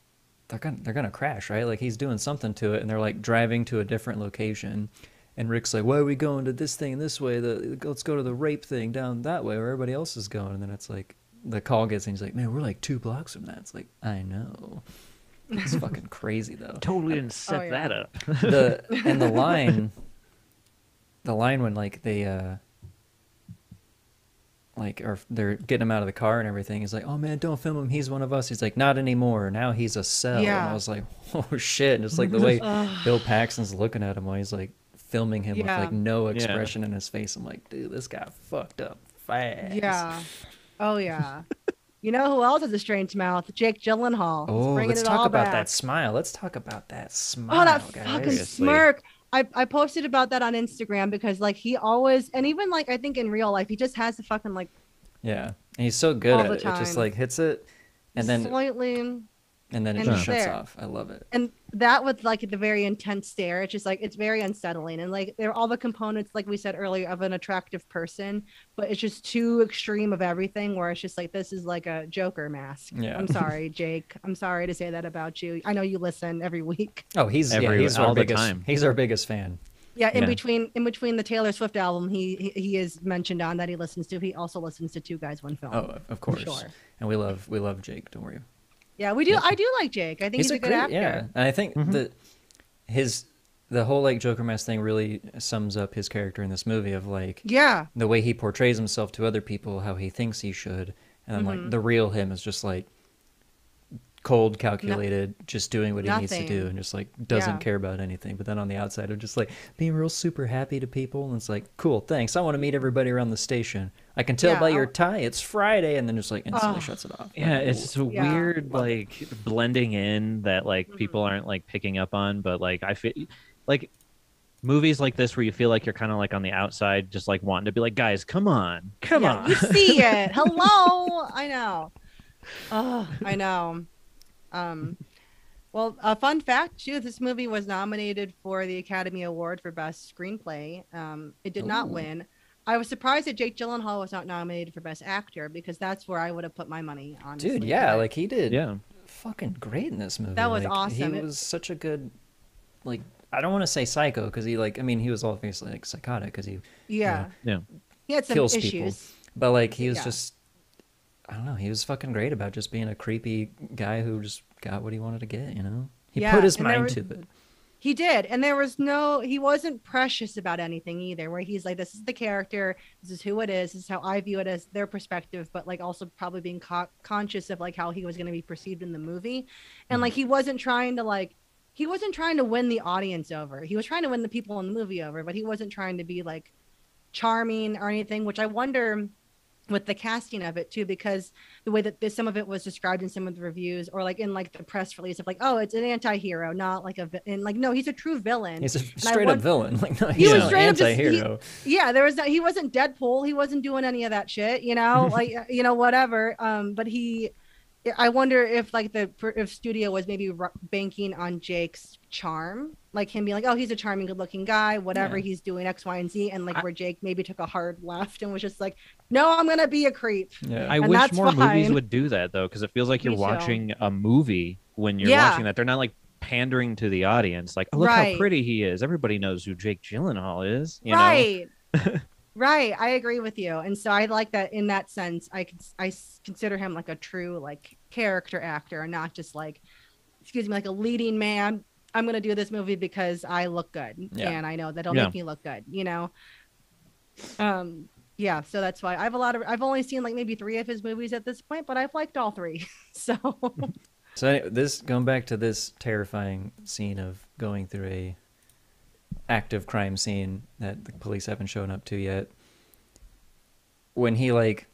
they're gonna crash, right? Like, he's doing something to it, and they're like driving to a different location. And Rick's like, why are we going to this thing this way? Let's go to the rape thing down that way where everybody else is going. And then it's like, the call gets in, he's like, man, we're like 2 blocks from that. It's like, I know. It's fucking crazy, though. Totally didn't set that up. The line when, like, they, like, or they're getting him out of the car and everything. He's like, oh man, don't film him. He's one of us. He's like, not anymore. Now he's a cell. And I was like, oh shit. And just like the way Bill Paxton's looking at him while he's like filming him with like no expression in his face. I'm like, dude, this guy fucked up fast. Yeah. Oh yeah. You know who else has a strange mouth? Jake Gyllenhaal. Oh, let's talk about that smile. Let's talk about that smile. Oh, that fucking smirk. I posted about that on Instagram because like he always, and even like I think in real life, he just has the fucking like. Yeah, and he's so good at it. It just like hits it, and then slightly. And then it just shuts off. I love it. And that with like the very intense stare, it's just like it's very unsettling. And like they're all the components, like we said earlier, of an attractive person, but it's just too extreme of everything where it's just like this is like a Joker mask. Yeah. I'm sorry, Jake. I'm sorry to say that about you. I know you listen every week. Oh, he's our biggest he's our biggest fan. Yeah, in between the Taylor Swift album he is mentioned on that he listens to. He also listens to Two Guys One Film. Oh, of course. Sure. And we love Jake, don't worry. Yeah, we do. Yeah. I do like Jake. I think he's a good actor. Yeah, and I think that the whole like Joker mask thing really sums up his character in this movie of like the way he portrays himself to other people, how he thinks he should, and then like the real him is just like cold, calculated, just doing what he needs to do, and just like doesn't care about anything. But then on the outside, of just like being real super happy to people, and it's like, cool, thanks. I want to meet everybody around the station. I can tell by your tie it's Friday, and then just like instantly shuts it off. Yeah, it's weird, like blending in that like people aren't like picking up on, but like I feel like movies like this where you feel like you're kind of like on the outside, just like wanting to be like, guys, come on. You see it. Hello. I know. Oh, I know. Well, a fun fact too, this movie was nominated for the Academy Award for Best Screenplay. It did not win. I was surprised that Jake Gyllenhaal was not nominated for Best Actor because that's where I would have put my money on. Dude, yeah, like he did fucking great in this movie. That was like, awesome. He was such a good, like, I don't want to say psycho because he like, I mean, he was obviously like psychotic because he he had some kills issues. People. But like he was just, I don't know, he was fucking great about just being a creepy guy who just got what he wanted to get, you know? He put his mind to it. He did. And there was he wasn't precious about anything either, where he's like, this is the character, this is who it is, this is how I view it as their perspective, but like also probably being conscious of like how he was going to be perceived in the movie. And like, he wasn't trying to win the audience over. He was trying to win the people in the movie over, but he wasn't trying to be like charming or anything, which I wonder with the casting of it too, because the way that some of it was described in some of the reviews or like in like the press release of like, oh, it's an anti-hero, not like no, he's a true villain. He's a straight up villain. Like, no, he was straight anti-hero. He wasn't Deadpool. He wasn't doing any of that shit, you know, like, you know, whatever. But I wonder if like if studio was maybe banking on Jake's charm, like him being like, oh, he's a charming, good-looking guy, whatever he's doing X, Y, and Z, and like where Jake maybe took a hard left and was just like, no, I'm gonna be a creep. Yeah, I wish more movies would do that though, because it feels like you're watching a movie when you're watching that. They're not like pandering to the audience, like, oh, look how pretty he is. Everybody knows who Jake Gyllenhaal is. You know? Right, I agree with you, and so I like that in that sense. I consider him like a true like character actor, and not just like, like a leading man. I'm gonna do this movie because I look good, and I know that'll make me look good. You know, so that's why I've only seen like maybe 3 of his movies at this point, but I've liked all 3. So anyway, going back to this terrifying scene of going through a active crime scene that the police haven't shown up to yet. When he like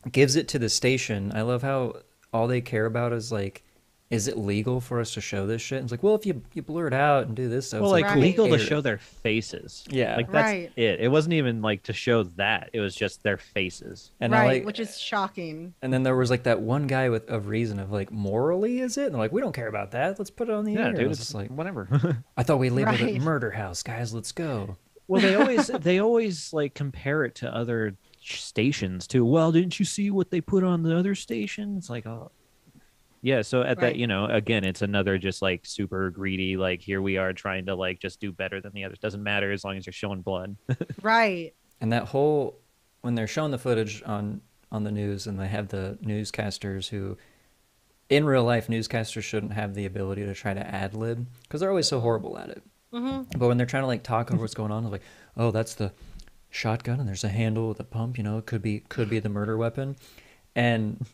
gives it to the station, I love how all they care about is like, is it legal for us to show this shit? And it's like, well, if you blur it out and do this stuff, well, like legal to show their faces. Yeah, like that's it. It wasn't even like to show that. It was just their faces. And which is shocking. And then there was like that one guy with a reason of like, morally, is it? And they're like, we don't care about that. Let's put it on the air. Dude, it's just like whatever. I thought we labeled it murder house, guys. Let's go. Well, they always like compare it to other stations too. Well, didn't you see what they put on the other station? It's like, oh. Yeah, so at that, you know, again, it's another just like super greedy, like here we are trying to like just do better than the others. Doesn't matter as long as you're showing blood. Right. And that whole, when they're showing the footage on the news and they have the newscasters who, in real life, newscasters shouldn't have the ability to try to ad lib because they're always so horrible at it. But when they're trying to like talk over what's going on, they're like, oh, that's the shotgun and there's a handle with a pump, you know, it could be the murder weapon. And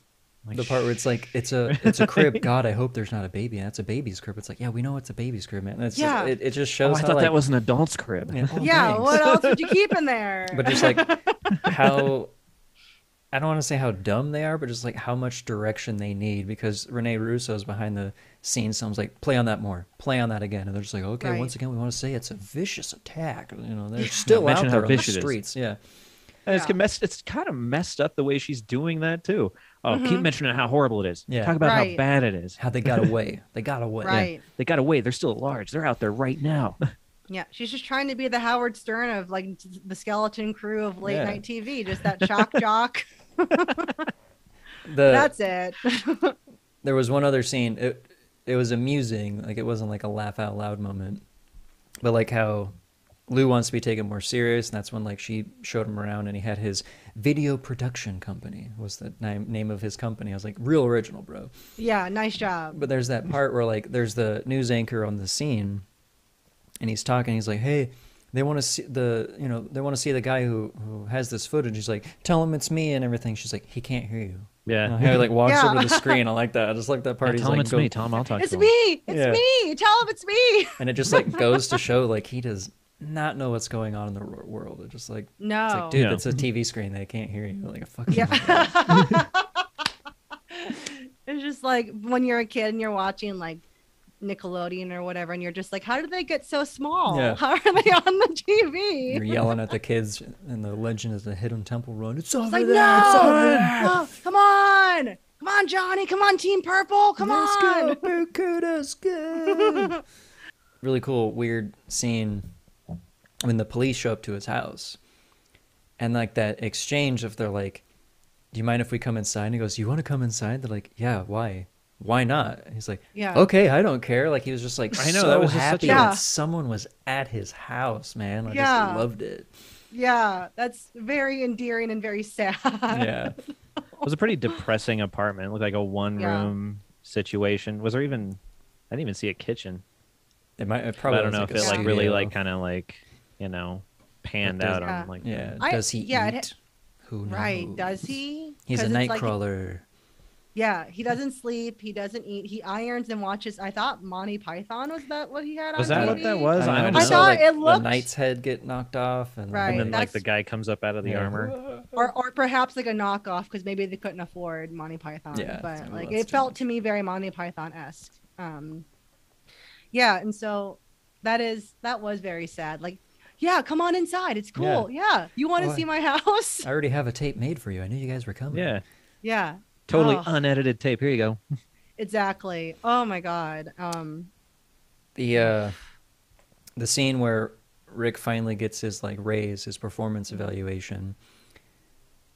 like, the part where it's like it's a crib. God, I hope there's not a baby. And that's a baby's crib. It's like, yeah, we know it's a baby's crib, man. And it's just, it just shows. I thought that was an adult's crib. Yeah, what else would you keep in there? But just like how, I don't want to say how dumb they are, but just like how much direction they need, because Rene Russo's behind the scenes. Someone's like, play on that more, play on that again, and they're just like, okay, once again, we want to say it's a vicious attack. You know, they're still out there on the streets. Yeah. And it's kind of messed up the way she's doing that too. Oh, keep mentioning how horrible it is. Yeah. Talk about how bad it is. How they got away. They got away. Right. Yeah. They got away. They're still at large. They're out there right now. Yeah, she's just trying to be the Howard Stern of like the skeleton crew of late night TV. Just that shock jock. That's it. There was one other scene. It was amusing. Like, it wasn't like a laugh out loud moment, but like how Lou wants to be taken more serious, and that's when like she showed him around, and he had his video production company was the name of his company. I was like, real original, bro. Yeah, nice job. But there's that part where like there's the news anchor on the scene, and he's talking. He's like, hey, they want to see the guy who has this footage. He's like, tell him it's me and everything. She's like, he can't hear you. Yeah. You know, he like walks over to the screen. I like that. I just like that part. Yeah, tell him it's me. Tell him I'll talk to him. It's me. It's me. Tell him it's me. And it just like goes to show like he does not know what's going on in the world. It's just like, no, it's like, dude, it's a TV screen. They can't hear you. Like a fucking. It's just like when you're a kid and you're watching like Nickelodeon or whatever, and you're just like, how did they get so small? Yeah. How are they on the TV? You're yelling at the kids, and the legend is the Hidden Temple Run. It's over like, there. no! It's over there. Oh, come on, Johnny, come on, Team Purple, come Let's on. Go, let's go. Really cool, weird scene when the police show up to his house, and like that exchange of they're like, do you mind if we come inside? And he goes, you want to come inside? They're like, yeah, why not? And he's like, okay, I don't care. Like, he was just like, I know, so that was happy that someone was at his house, man. I just loved it. Yeah, that's very endearing and very sad. Yeah. It was a pretty depressing apartment. It looked like a one-room situation. Was there even? I didn't even see a kitchen. It probably. I don't know if it like really like kind of like, you know, panned out on like. Yeah. Does he eat? Who knows? Right? Does he? He's a Nightcrawler. Yeah, he doesn't sleep. He doesn't eat. He irons and watches. I thought Monty Python was that what he had on Was that TV? what that was? I thought like, it looked. The knight's head get knocked off, and then like the guy comes up out of the armor. Or perhaps like a knockoff because maybe they couldn't afford Monty Python. Yeah, but like it felt to me very Monty Python-esque. Yeah, and so that was very sad. Like, yeah, come on inside. It's cool. Yeah, you want to see my house? I already have a tape made for you. I knew you guys were coming. Yeah. Yeah. Totally unedited tape. Here you go. Exactly. Oh my God. The scene where Rick finally gets his like raise, his performance evaluation.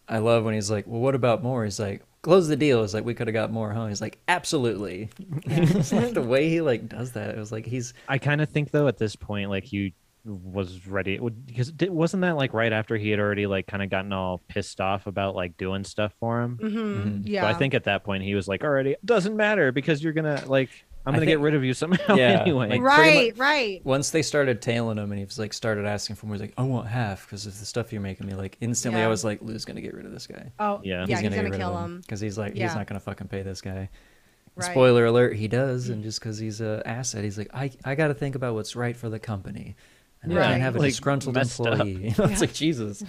I love when he's like, well, what about more? He's like, close the deal. He's like, we could have got more, huh? He's like, absolutely. It's like the way he like does that. It was like I kind of think though at this point, like he was ready because wasn't that like right after he had already like kind of gotten all pissed off about like doing stuff for him. Yeah, so I think at that point he was like, already doesn't matter because you're gonna like I'm gonna get rid of you somehow anyway. Like, right. Once they started tailing him and he was like started asking for more, he's like, I want half because of the stuff you're making me. Like instantly I was like, Lou's gonna get rid of this guy. Oh yeah, he's gonna kill him because he's like he's not gonna fucking pay this guy. Right. Spoiler alert, he does, and just because he's an asset, he's like, I got to think about what's right for the company. And I can't have a disgruntled employee. You know, it's like, Jesus.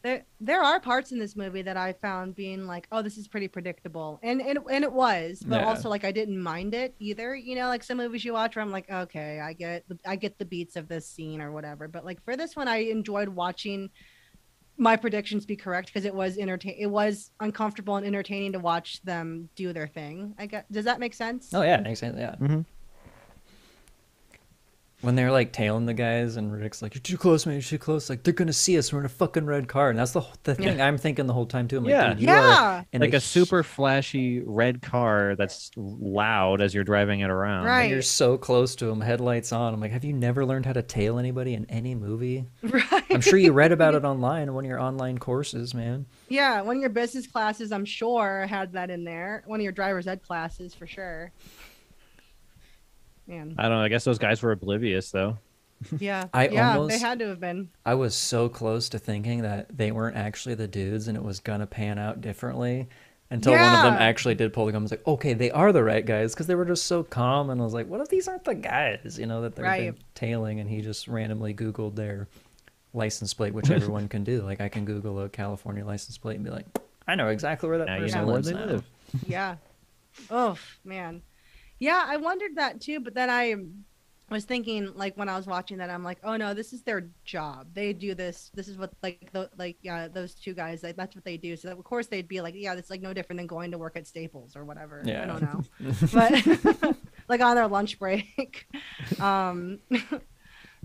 There are parts in this movie that I found being like, oh, this is pretty predictable. And it was, but also like I didn't mind it either. You know, like some movies you watch where I'm like, okay, I get the beats of this scene or whatever. But like for this one, I enjoyed watching my predictions be correct because it was uncomfortable and entertaining to watch them do their thing. Does that make sense? Oh yeah, it makes sense. Yeah. Mm-hmm. When they're like tailing the guys and Rick's like, you're too close, man, you're too close. Like, they're going to see us. We're in a fucking red car. And that's the thing I'm thinking the whole time, too. I'm like, dude, you are in like a super flashy red car that's loud as you're driving it around. Right. And you're so close to them, headlights on. I'm like, have you never learned how to tail anybody in any movie? Right. I'm sure you read about it online in one of your online courses, man. Yeah, one of your business classes, I'm sure, had that in there. One of your driver's ed classes, for sure. Man. I don't know. I guess those guys were oblivious, though. Yeah. Almost, they had to have been. I was so close to thinking that they weren't actually the dudes and it was gonna pan out differently until one of them actually did pull the gun. I was like, okay, they are the right guys, because they were just so calm, and I was like, what if these aren't the guys, that they've been tailing, and he just randomly Googled their license plate, which everyone can do. Like, I can Google a California license plate and be like, I know exactly where that person lives now. Yeah. Oh, man. Yeah, I wondered that too, but then I was thinking, like, when I was watching that, I'm like, oh no, this is their job. They do this. This is what those two guys, like, that's what they do. So that, of course they'd be like, yeah, it's like no different than going to work at Staples or whatever. Yeah. I don't know, but like on their lunch break.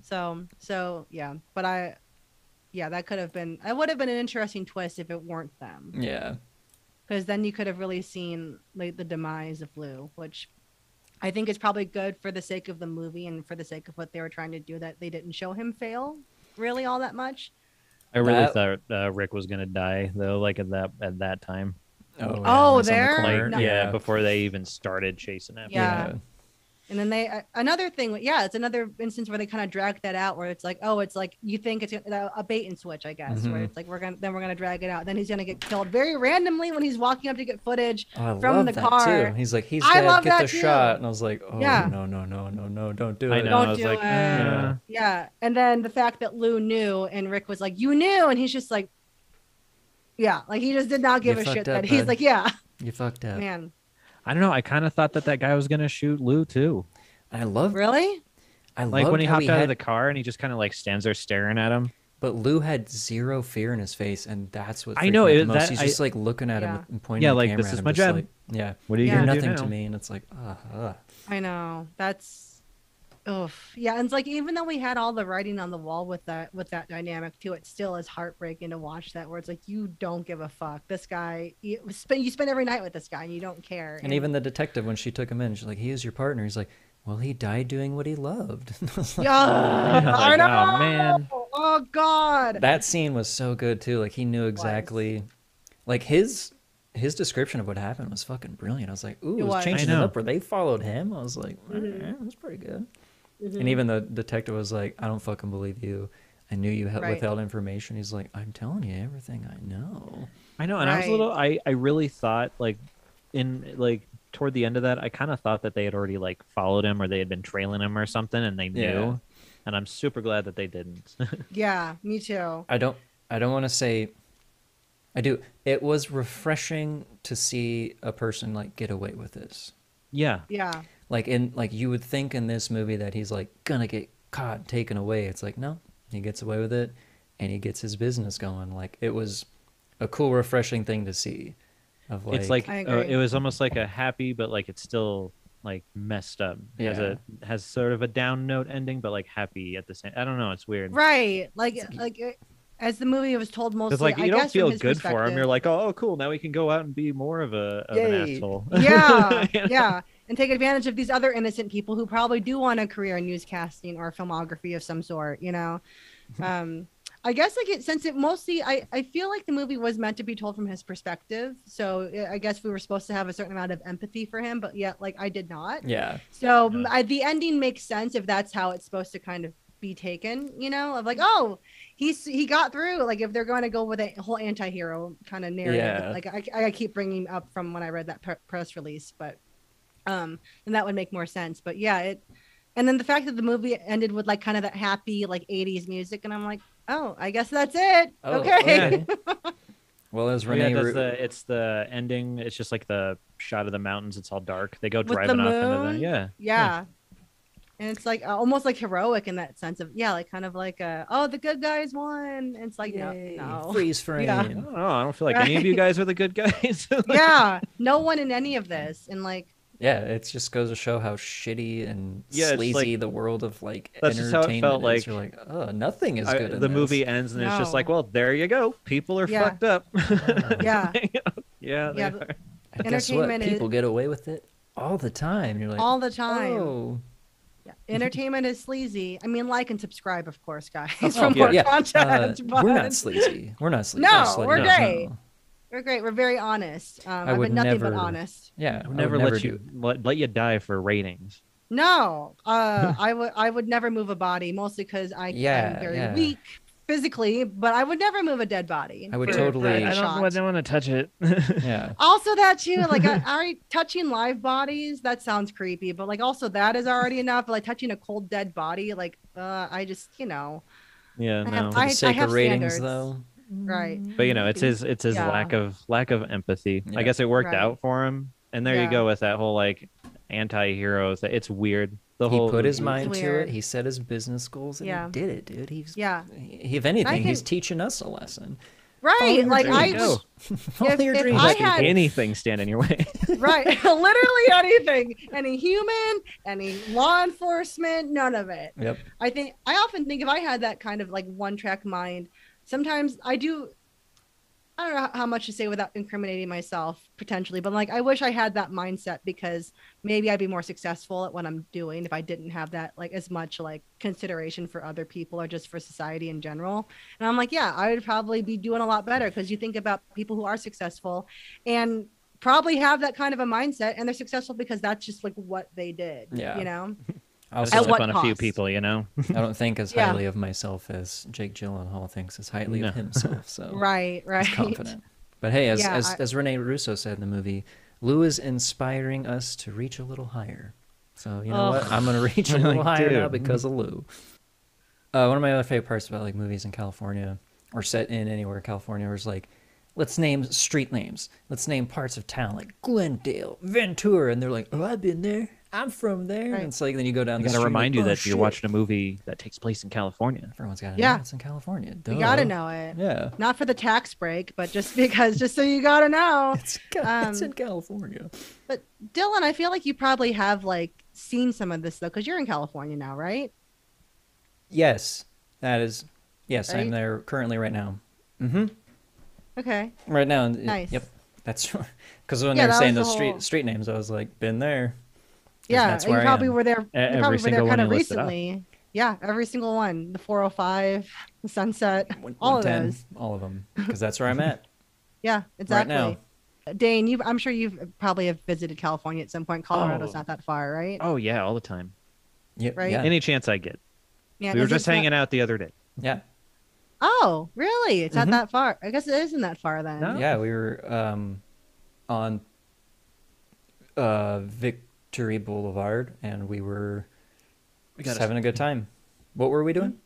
So yeah, but that could have been. It would have been an interesting twist if it weren't them. Yeah. Because then you could have really seen like the demise of Lou, which I think is probably good for the sake of the movie and for the sake of what they were trying to do, that they didn't show him fail really all that much. I really thought Rick was gonna die though, like at that time. Oh, there? Like, no. Yeah, before they even started chasing him. Yeah. And then another thing, it's another instance where they kind of drag that out, where it's like, oh, it's like you think it's a bait and switch, I guess, where it's like we're gonna drag it out. Then he's gonna get killed very randomly when he's walking up to get footage from the car. Too. He's like, he's dead, get the shot, and I was like, oh no, don't do it. I know. I was like, yeah. And then the fact that Lou knew and Rick was like, you knew, and he's just like, yeah, like he just did not give a shit that he's like, yeah, you fucked up, man. I don't know. I kind of thought that guy was gonna shoot Lou too. I love really. I like when he hopped out of the car and he just kind of like stands there staring at him. But Lou had zero fear in his face, and that's what I know. Most. He's just like looking at him and pointing. Yeah, the like camera this at is him, my job. Like, yeah, what are you gonna do nothing now? to me, and it's like, I know that's. Yeah, and it's like even though we had all the writing on the wall with that dynamic too, it still is heartbreaking to watch that, where it's like you don't give a fuck. This guy, you spend every night with this guy and you don't care. And even the detective, when she took him in, she's like, he is your partner. He's like, well, he died doing what he loved. Like, I know. Oh man. Oh god. That scene was so good too. Like he knew exactly, like his description of what happened was fucking brilliant. I was like, ooh, it was changing it up where they followed him. I was like, that's pretty good. And even the detective was like, I don't fucking believe you. I knew you withheld information. He's like, I'm telling you everything I know. I know. And I was a little, I really thought toward the end of that, I kind of thought that they had already like followed him or they had been trailing him or something and they knew. Yeah. And I'm super glad that they didn't. Yeah, me too. I don't want to say, I do. It was refreshing to see a person like get away with this. Yeah. Yeah. Like you would think in this movie that he's like gonna get caught and taken away. It's like, no, he gets away with it and he gets his business going. Like it was a cool, refreshing thing to see. Of like, it's like it was almost like a happy, but like it's still like messed up. Yeah. Has sort of a down note ending, but like happy at the same. I don't know. It's weird. Right. As the movie was told, mostly, like you don't feel good for him. You're like, oh, cool. Now we can go out and be more of an asshole. Yeah, yeah, and take advantage of these other innocent people who probably do want a career in newscasting or filmography of some sort. I guess since it mostly, I feel like the movie was meant to be told from his perspective. So I guess we were supposed to have a certain amount of empathy for him, but yet I did not. Yeah. So the ending makes sense if that's how it's supposed to kind of be taken, of like, oh, he got through. Like if they're going to go with a whole anti-hero kind of narrative, like I keep bringing up from when I read that press release, but and that would make more sense. But yeah, and then the fact that the movie ended with like kind of that happy like 80s music, and I'm like, oh, I guess that's it. Okay. Well, as Renee, it's the ending. It's just like the shot of the mountains. It's all dark. They go driving off into the yeah. And it's like almost like heroic in that sense of like kind of like the good guys won. And it's like no freeze frame. Yeah. I don't feel like any of you guys are the good guys. Yeah, no one in any of this, and like. Yeah, it just goes to show how shitty and sleazy the world of like that's entertainment just how it felt. Like you're like, oh, nothing is good. The movie ends and it's just like, well, there you go. People are fucked up. Yeah. Yeah. And guess what? People get away with it all the time. You're like, all the time. Oh. Yeah. Entertainment is sleazy. I mean, like and subscribe, of course, guys, for more content. But... We're not sleazy. No, we're great. We're great. We're very honest. I've been nothing but honest. Yeah, I would never let you die for ratings. No, I would never move a body, mostly because I'm very weak physically, but I would never move a dead body. I would totally. I don't want to touch it. Yeah. Also, that too, like already touching live bodies, that sounds creepy, but like also that is already enough. But like touching a cold dead body, like I just Yeah, no. For the sake of ratings, standards. Though. Right. But it's his lack of empathy. Yeah. I guess it worked out for him. And there you go with that whole like anti-hero thing. It's weird. He put his mind to it. He set his business goals and he did it, dude. If anything, he's teaching us a lesson. Right. Like if I had anything stand in your way. Right. Literally anything. Any human, any law enforcement, none of it. Yep. I often think if I had that kind of like one-track mind, sometimes I don't know how much to say without incriminating myself potentially, but like I wish I had that mindset, because maybe I'd be more successful at what I'm doing if I didn't have that like as much like consideration for other people or just for society in general. And I'm like, yeah, I would probably be doing a lot better, because you think about people who are successful and probably have that kind of a mindset, and they're successful because that's just like what they did. Yeah. I was at on a few people, I don't think as highly of myself as Jake Gyllenhaal thinks as highly of himself. So right. He's confident. But hey, as Rene Russo said in the movie, Lou is inspiring us to reach a little higher. So you know what? I'm gonna reach a little higher now because of Lou. One of my other favorite parts about like movies in California or set in anywhere in California was like, let's name street names. Let's name parts of town like Glendale, Ventura, and they're like, oh, I've been there. I'm from there. Right. And it's like, then you go down the street. I gotta remind you that you're watching a movie that takes place in California. Everyone's gotta know it's in California. Duh. You gotta know it. Yeah. Not for the tax break, but just so you gotta know. It's in California. But Dylan, I feel like you probably have like seen some of this though, because you're in California now, right? Yes. Yes, right? I'm there currently right now. Mm-hmm. Okay. Right now. Nice. Yep. That's because when they were saying those street names, I was like, been there. Yeah, that's where you probably were there. You probably were there kind of recently. Yeah, every single one. The 405, the Sunset, all of those. All of them, because that's where I'm at. Yeah, exactly. Right now. Dane, I'm sure you've probably have visited California at some point. Colorado's not that far, right? Oh yeah, all the time. Yeah, right. Yeah. Any chance I get. Yeah, we were just hanging out the other day. Yeah. Oh, really? It's not that far. I guess it isn't that far then. No? Yeah, we were on Victory Boulevard, and we were just having a good time. What were we doing?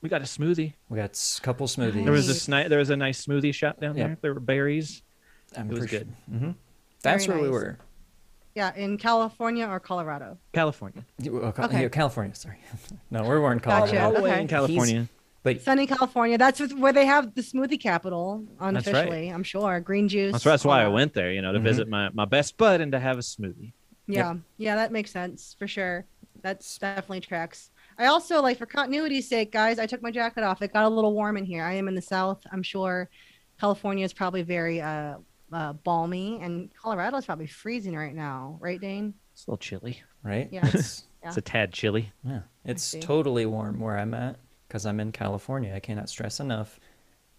We got a smoothie. We got a couple smoothies. There was a nice smoothie shop down there. There were berries. It was good. Mm-hmm. That's where we were. Yeah, in California or Colorado? California. Okay. California, sorry. No, we weren't in Colorado. Gotcha. All the way in California. But sunny California. That's where they have the smoothie capital unofficially, I'm sure. Green juice. That's why I went there, to visit my best bud and to have a smoothie. Yeah. Yeah, that makes sense for sure. That's definitely tracks. I also, like, for continuity's sake, guys, I took my jacket off. It got a little warm in here. I am in the South. I'm sure California is probably very balmy, and Colorado is probably freezing right now. Right, Dane? It's a little chilly. Right? Yeah. It's a tad chilly. Yeah. It's totally warm where I'm at because I'm in California. I cannot stress enough.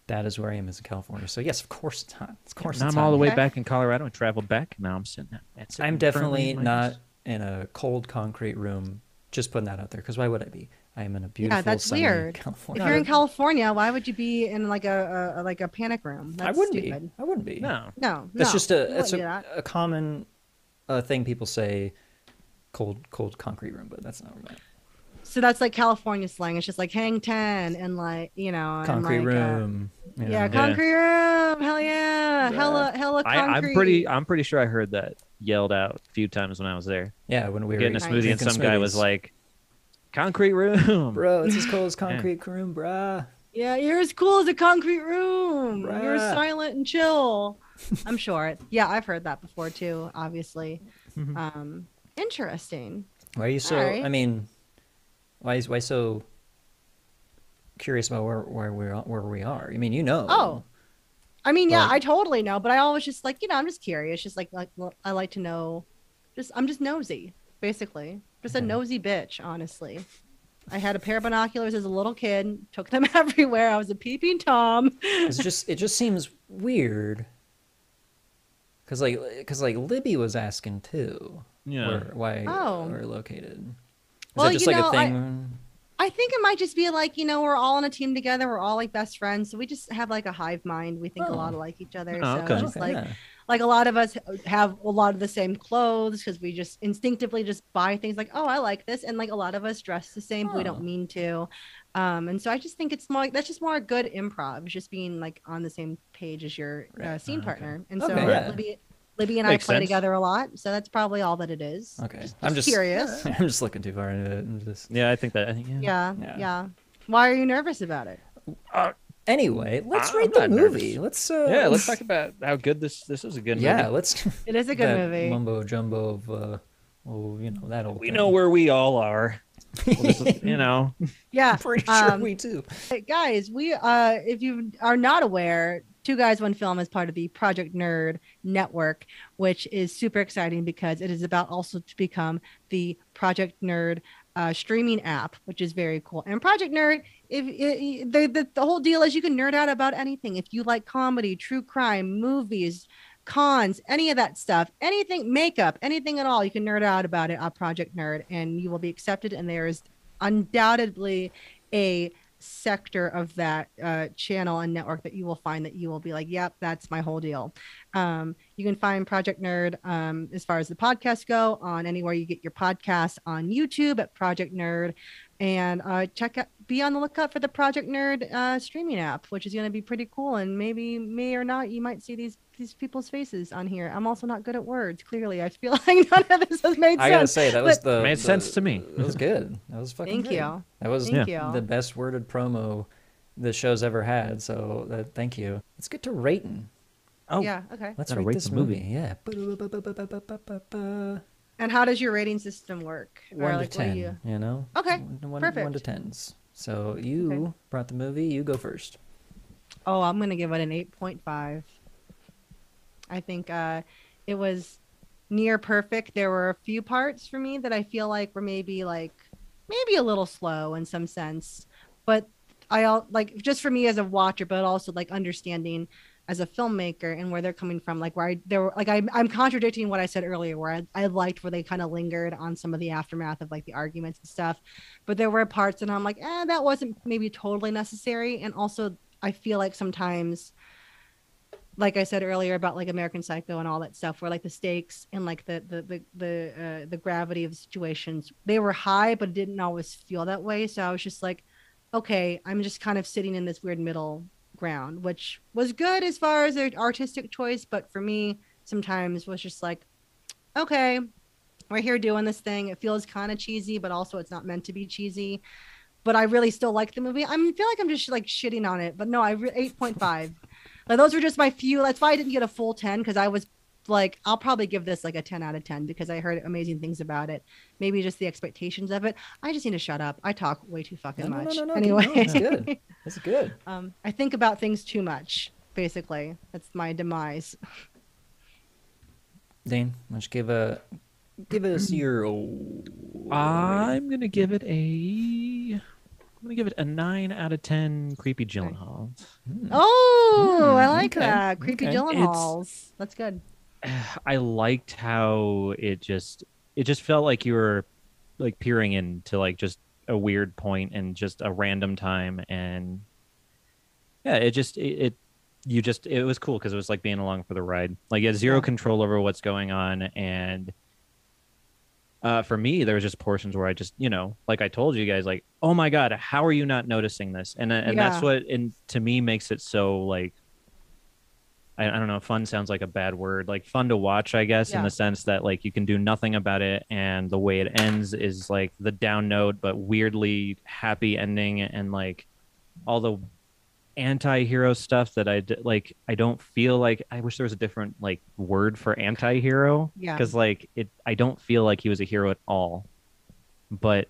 That is where I am, is in California. So yes, of course it's hot. Of course, I'm all the way back in Colorado and traveled back. Now I'm sitting at. I'm definitely not in a cold concrete room. Just putting that out there, because why would I be? I am in a beautiful, that's sunny weird. California. If you're in California, why would you be in like a panic room? That's I wouldn't stupid. be. I wouldn't be. No. That's just a common thing people say. Cold concrete room, but that's not right. So that's like California slang. It's just like hang 10 and like, concrete room. Concrete room. Hell yeah. Hella concrete. I'm pretty sure I heard that yelled out a few times when I was there. Yeah, when we were getting a smoothie and some guy was like, concrete room. Bro, it's as cold as concrete room, brah. Yeah, you're as cool as a concrete room. Bruh. You're silent and chill. I'm sure. Yeah, I've heard that before too, obviously. Interesting. Why are you so, I mean, why so curious about where we are? I mean, Oh, I mean, yeah, I totally know, but I always just like, I'm just curious. Just like I like to know. I'm just nosy, basically. Just a nosy bitch, honestly. I had a pair of binoculars as a little kid. Took them everywhere. I was a peeping Tom. It just seems weird. Cause like Libby was asking too. why we're located. Is well, that just like a thing? I think it might just be like, we're all on a team together. We're all like best friends. So we just have like a hive mind. We think a lot of like each other. So it's just like a lot of us have a lot of the same clothes because we just instinctively just buy things like, oh, I like this. And like a lot of us dress the same, but we don't mean to. And so I just think it's more like, that's just more good improv, just being like on the same page as your scene partner. And so Libby and I play together a lot, so that's probably all that it is. Okay, I'm just curious. I'm just looking too far into it. I think yeah. Why are you nervous about it? Anyway, let's rate the movie. Nervous. Let's talk about how good this is. A good movie. It is a good movie. Mumbo jumbo of that old. We know where we all are. Well, Yeah, pretty sure we do. Guys, we if you are not aware, Two Guys, One Film is part of the Project Nerd Network, which is super exciting because it is about also to become the Project Nerd streaming app, which is very cool. And Project Nerd, the whole deal is you can nerd out about anything. If you like comedy, true crime, movies, cons, any of that stuff, anything, makeup, anything at all, you can nerd out about it on Project Nerd, and you will be accepted. And there is undoubtedly a sector of that channel and network that you will find that you will be like, yep, that's my whole deal. You can find Project Nerd as far as the podcasts go on anywhere you get your podcasts, on YouTube at Project Nerd, and be on the lookout for the Project Nerd streaming app, which is going to be pretty cool. And may or not, you might see these people's faces on here. I'm also not good at words. Clearly, I feel like none of this has made sense. I gotta say that made sense to me. It was good. That was fucking. Thank you. That was the best worded promo the show's ever had. So thank you. Let's get to rating. Oh yeah. Okay. Let's rate this movie. Yeah. And how does your rating system work? 1 to 10. Okay. Perfect. 1 to 10s. So you brought the movie. You go first. Oh, I'm gonna give it an 8.5. I think it was near perfect. There were a few parts for me that I feel like were maybe a little slow in some sense, but just for me as a watcher, but also like understanding as a filmmaker and where they're coming from, I'm contradicting what I said earlier, where I liked where they kind of lingered on some of the aftermath of like the arguments and stuff, but there were parts and I'm like, that wasn't maybe totally necessary. And also I feel like sometimes, like I said earlier about like American Psycho and all that stuff, where like the stakes and like the gravity of the situations, they were high, but it didn't always feel that way. So I was just like, okay, I'm just kind of sitting in this weird middle ground, which was good as far as an artistic choice. But for me, sometimes was just like, okay, we're here doing this thing. It feels kind of cheesy, but also it's not meant to be cheesy. But I really still like the movie. I feel like I'm just like shitting on it, but no, 8.5. Like, those were just my few. That's why I didn't get a full 10, because I was like, I'll probably give this like a 10 out of 10 because I heard amazing things about it. Maybe just the expectations of it. I just need to shut up. I talk way too fucking much. No. Anyway, that's good. That's good. I think about things too much. Basically, that's my demise. Dane, why don't you give us your. I'm gonna give it a 9 out of 10. Creepy Gyllenhaal. Oh, I like that. Creepy Gyllenhaals. That's good. I liked how it just felt like you were like peering into like just a weird point and just a random time, and it was cool because it was like being along for the ride. Like, you had zero control over what's going on, and for me, there was just portions where I just, like I told you guys, like, oh my God, how are you not noticing this? And that's what, to me, makes it so like, I don't know, fun sounds like a bad word, like fun to watch, I guess, in the sense that like you can do nothing about it. And the way it ends is like the down note, but weirdly happy ending. And like all the anti-hero stuff that I don't feel like, I wish there was a different like word for anti-hero, because like I don't feel like he was a hero at all. But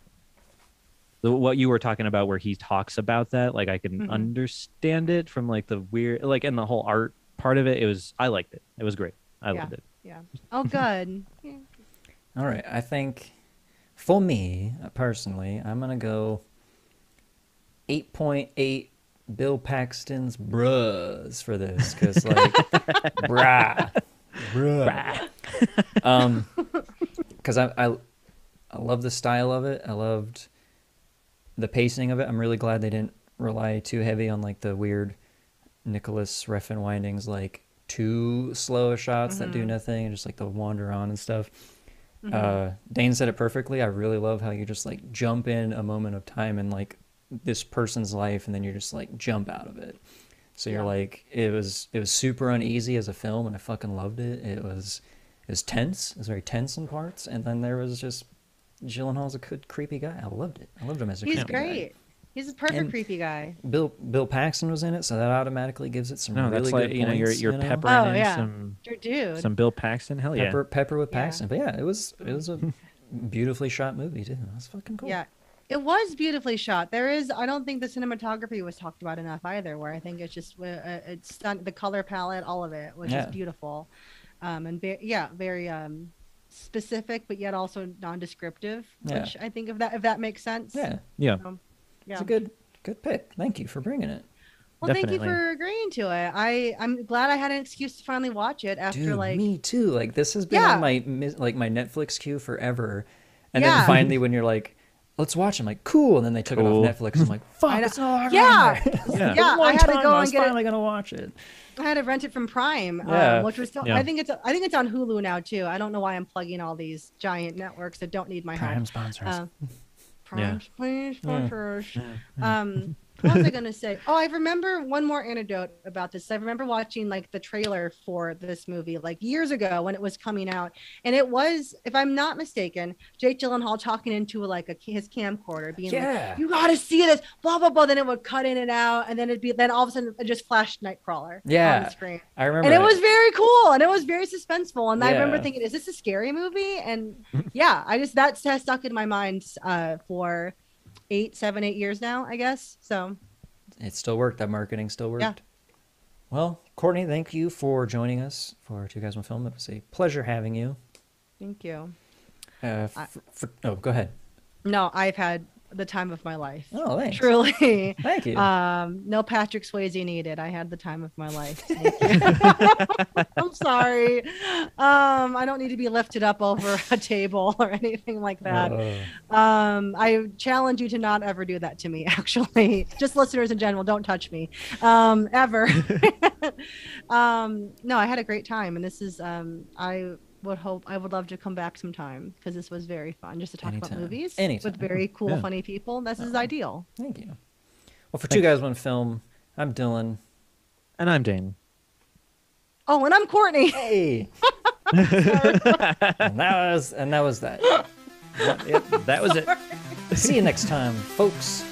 what you were talking about where he talks about that, like I can understand it from like the weird, like in the whole art part of it, I liked it. It was great. I loved it. Yeah. Oh, good. All right. I think for me personally, I'm going to go 8.8 Bill Paxton's bruhs for this, because like bruh. because I love the style of it. I loved the pacing of it. I'm really glad they didn't rely too heavy on like the weird Nicholas Refn windings, like too slow shots that do nothing and just like the wander on and stuff. Dane said it perfectly. I really love how you just like jump in a moment of time and like this person's life, and then you just like jump out of it. So you're like, it was super uneasy as a film, and I fucking loved it. It was tense. It was very tense in parts, and then there was just Gyllenhaal's a good creepy guy. I loved it. I loved him as a creepy guy. He's great. He's a perfect creepy guy. Bill Paxton was in it, so that automatically gives it some really good points. You're peppering in some Bill Paxton. Hell yeah, pepper with Paxton. But yeah, it was a beautifully shot movie too. It was fucking cool. Yeah, it was beautifully shot. I don't think the cinematography was talked about enough either. Where I think it's just it's the color palette, all of it was just beautiful, and very specific, but yet also non-descriptive. Which I think if that makes sense. Yeah. It's a good pick. Thank you for bringing it. Well, Definitely. Thank you for agreeing to it. I'm glad I had an excuse to finally watch it after me too. Like this has been on my Netflix queue forever, and then finally when you're like, let's watch, I'm like, cool, and then they took it off Netflix. I'm like, fuck, it's not on there. I had to go and get finally gonna watch it. I had to rent it from Prime, which was I think it's on Hulu now too. I don't know why I'm plugging all these giant networks that don't need my help. Prime sponsors. Please sponsors. What was I gonna say? Oh, I remember one more anecdote about this. I remember watching like the trailer for this movie like years ago when it was coming out, and it was, if I'm not mistaken, Jake Gyllenhaal talking into like his camcorder, being like, "You gotta see this," blah blah blah. Then it would cut in and out, and then all of a sudden it just flashed Nightcrawler on the screen. I remember, and it was very cool, and it was very suspenseful. And I remember thinking, "Is this a scary movie?" And that has stuck in my mind for 8 years now, I guess. So it still worked. That marketing still worked. Well, Courtney, thank you for joining us for Two Guys One Film. It was a pleasure having you. Thank you. Go ahead. No, I've had the time of my life. Oh, thanks. Truly. Thank you. No Patrick Swayze needed. I had the time of my life. Thank you. I'm sorry. I don't need to be lifted up over a table or anything like that. I challenge you to not ever do that to me, actually. Just listeners in general, don't touch me. Ever. No, I had a great time, and this is I would love to come back sometime, because this was very fun just to talk about movies with very cool, funny people. This is ideal. Thank you. Well, for Two Guys One Film, I'm Dylan. And I'm Dane. Oh, and I'm Courtney. Hey. and that was that. That was it. See you next time, folks.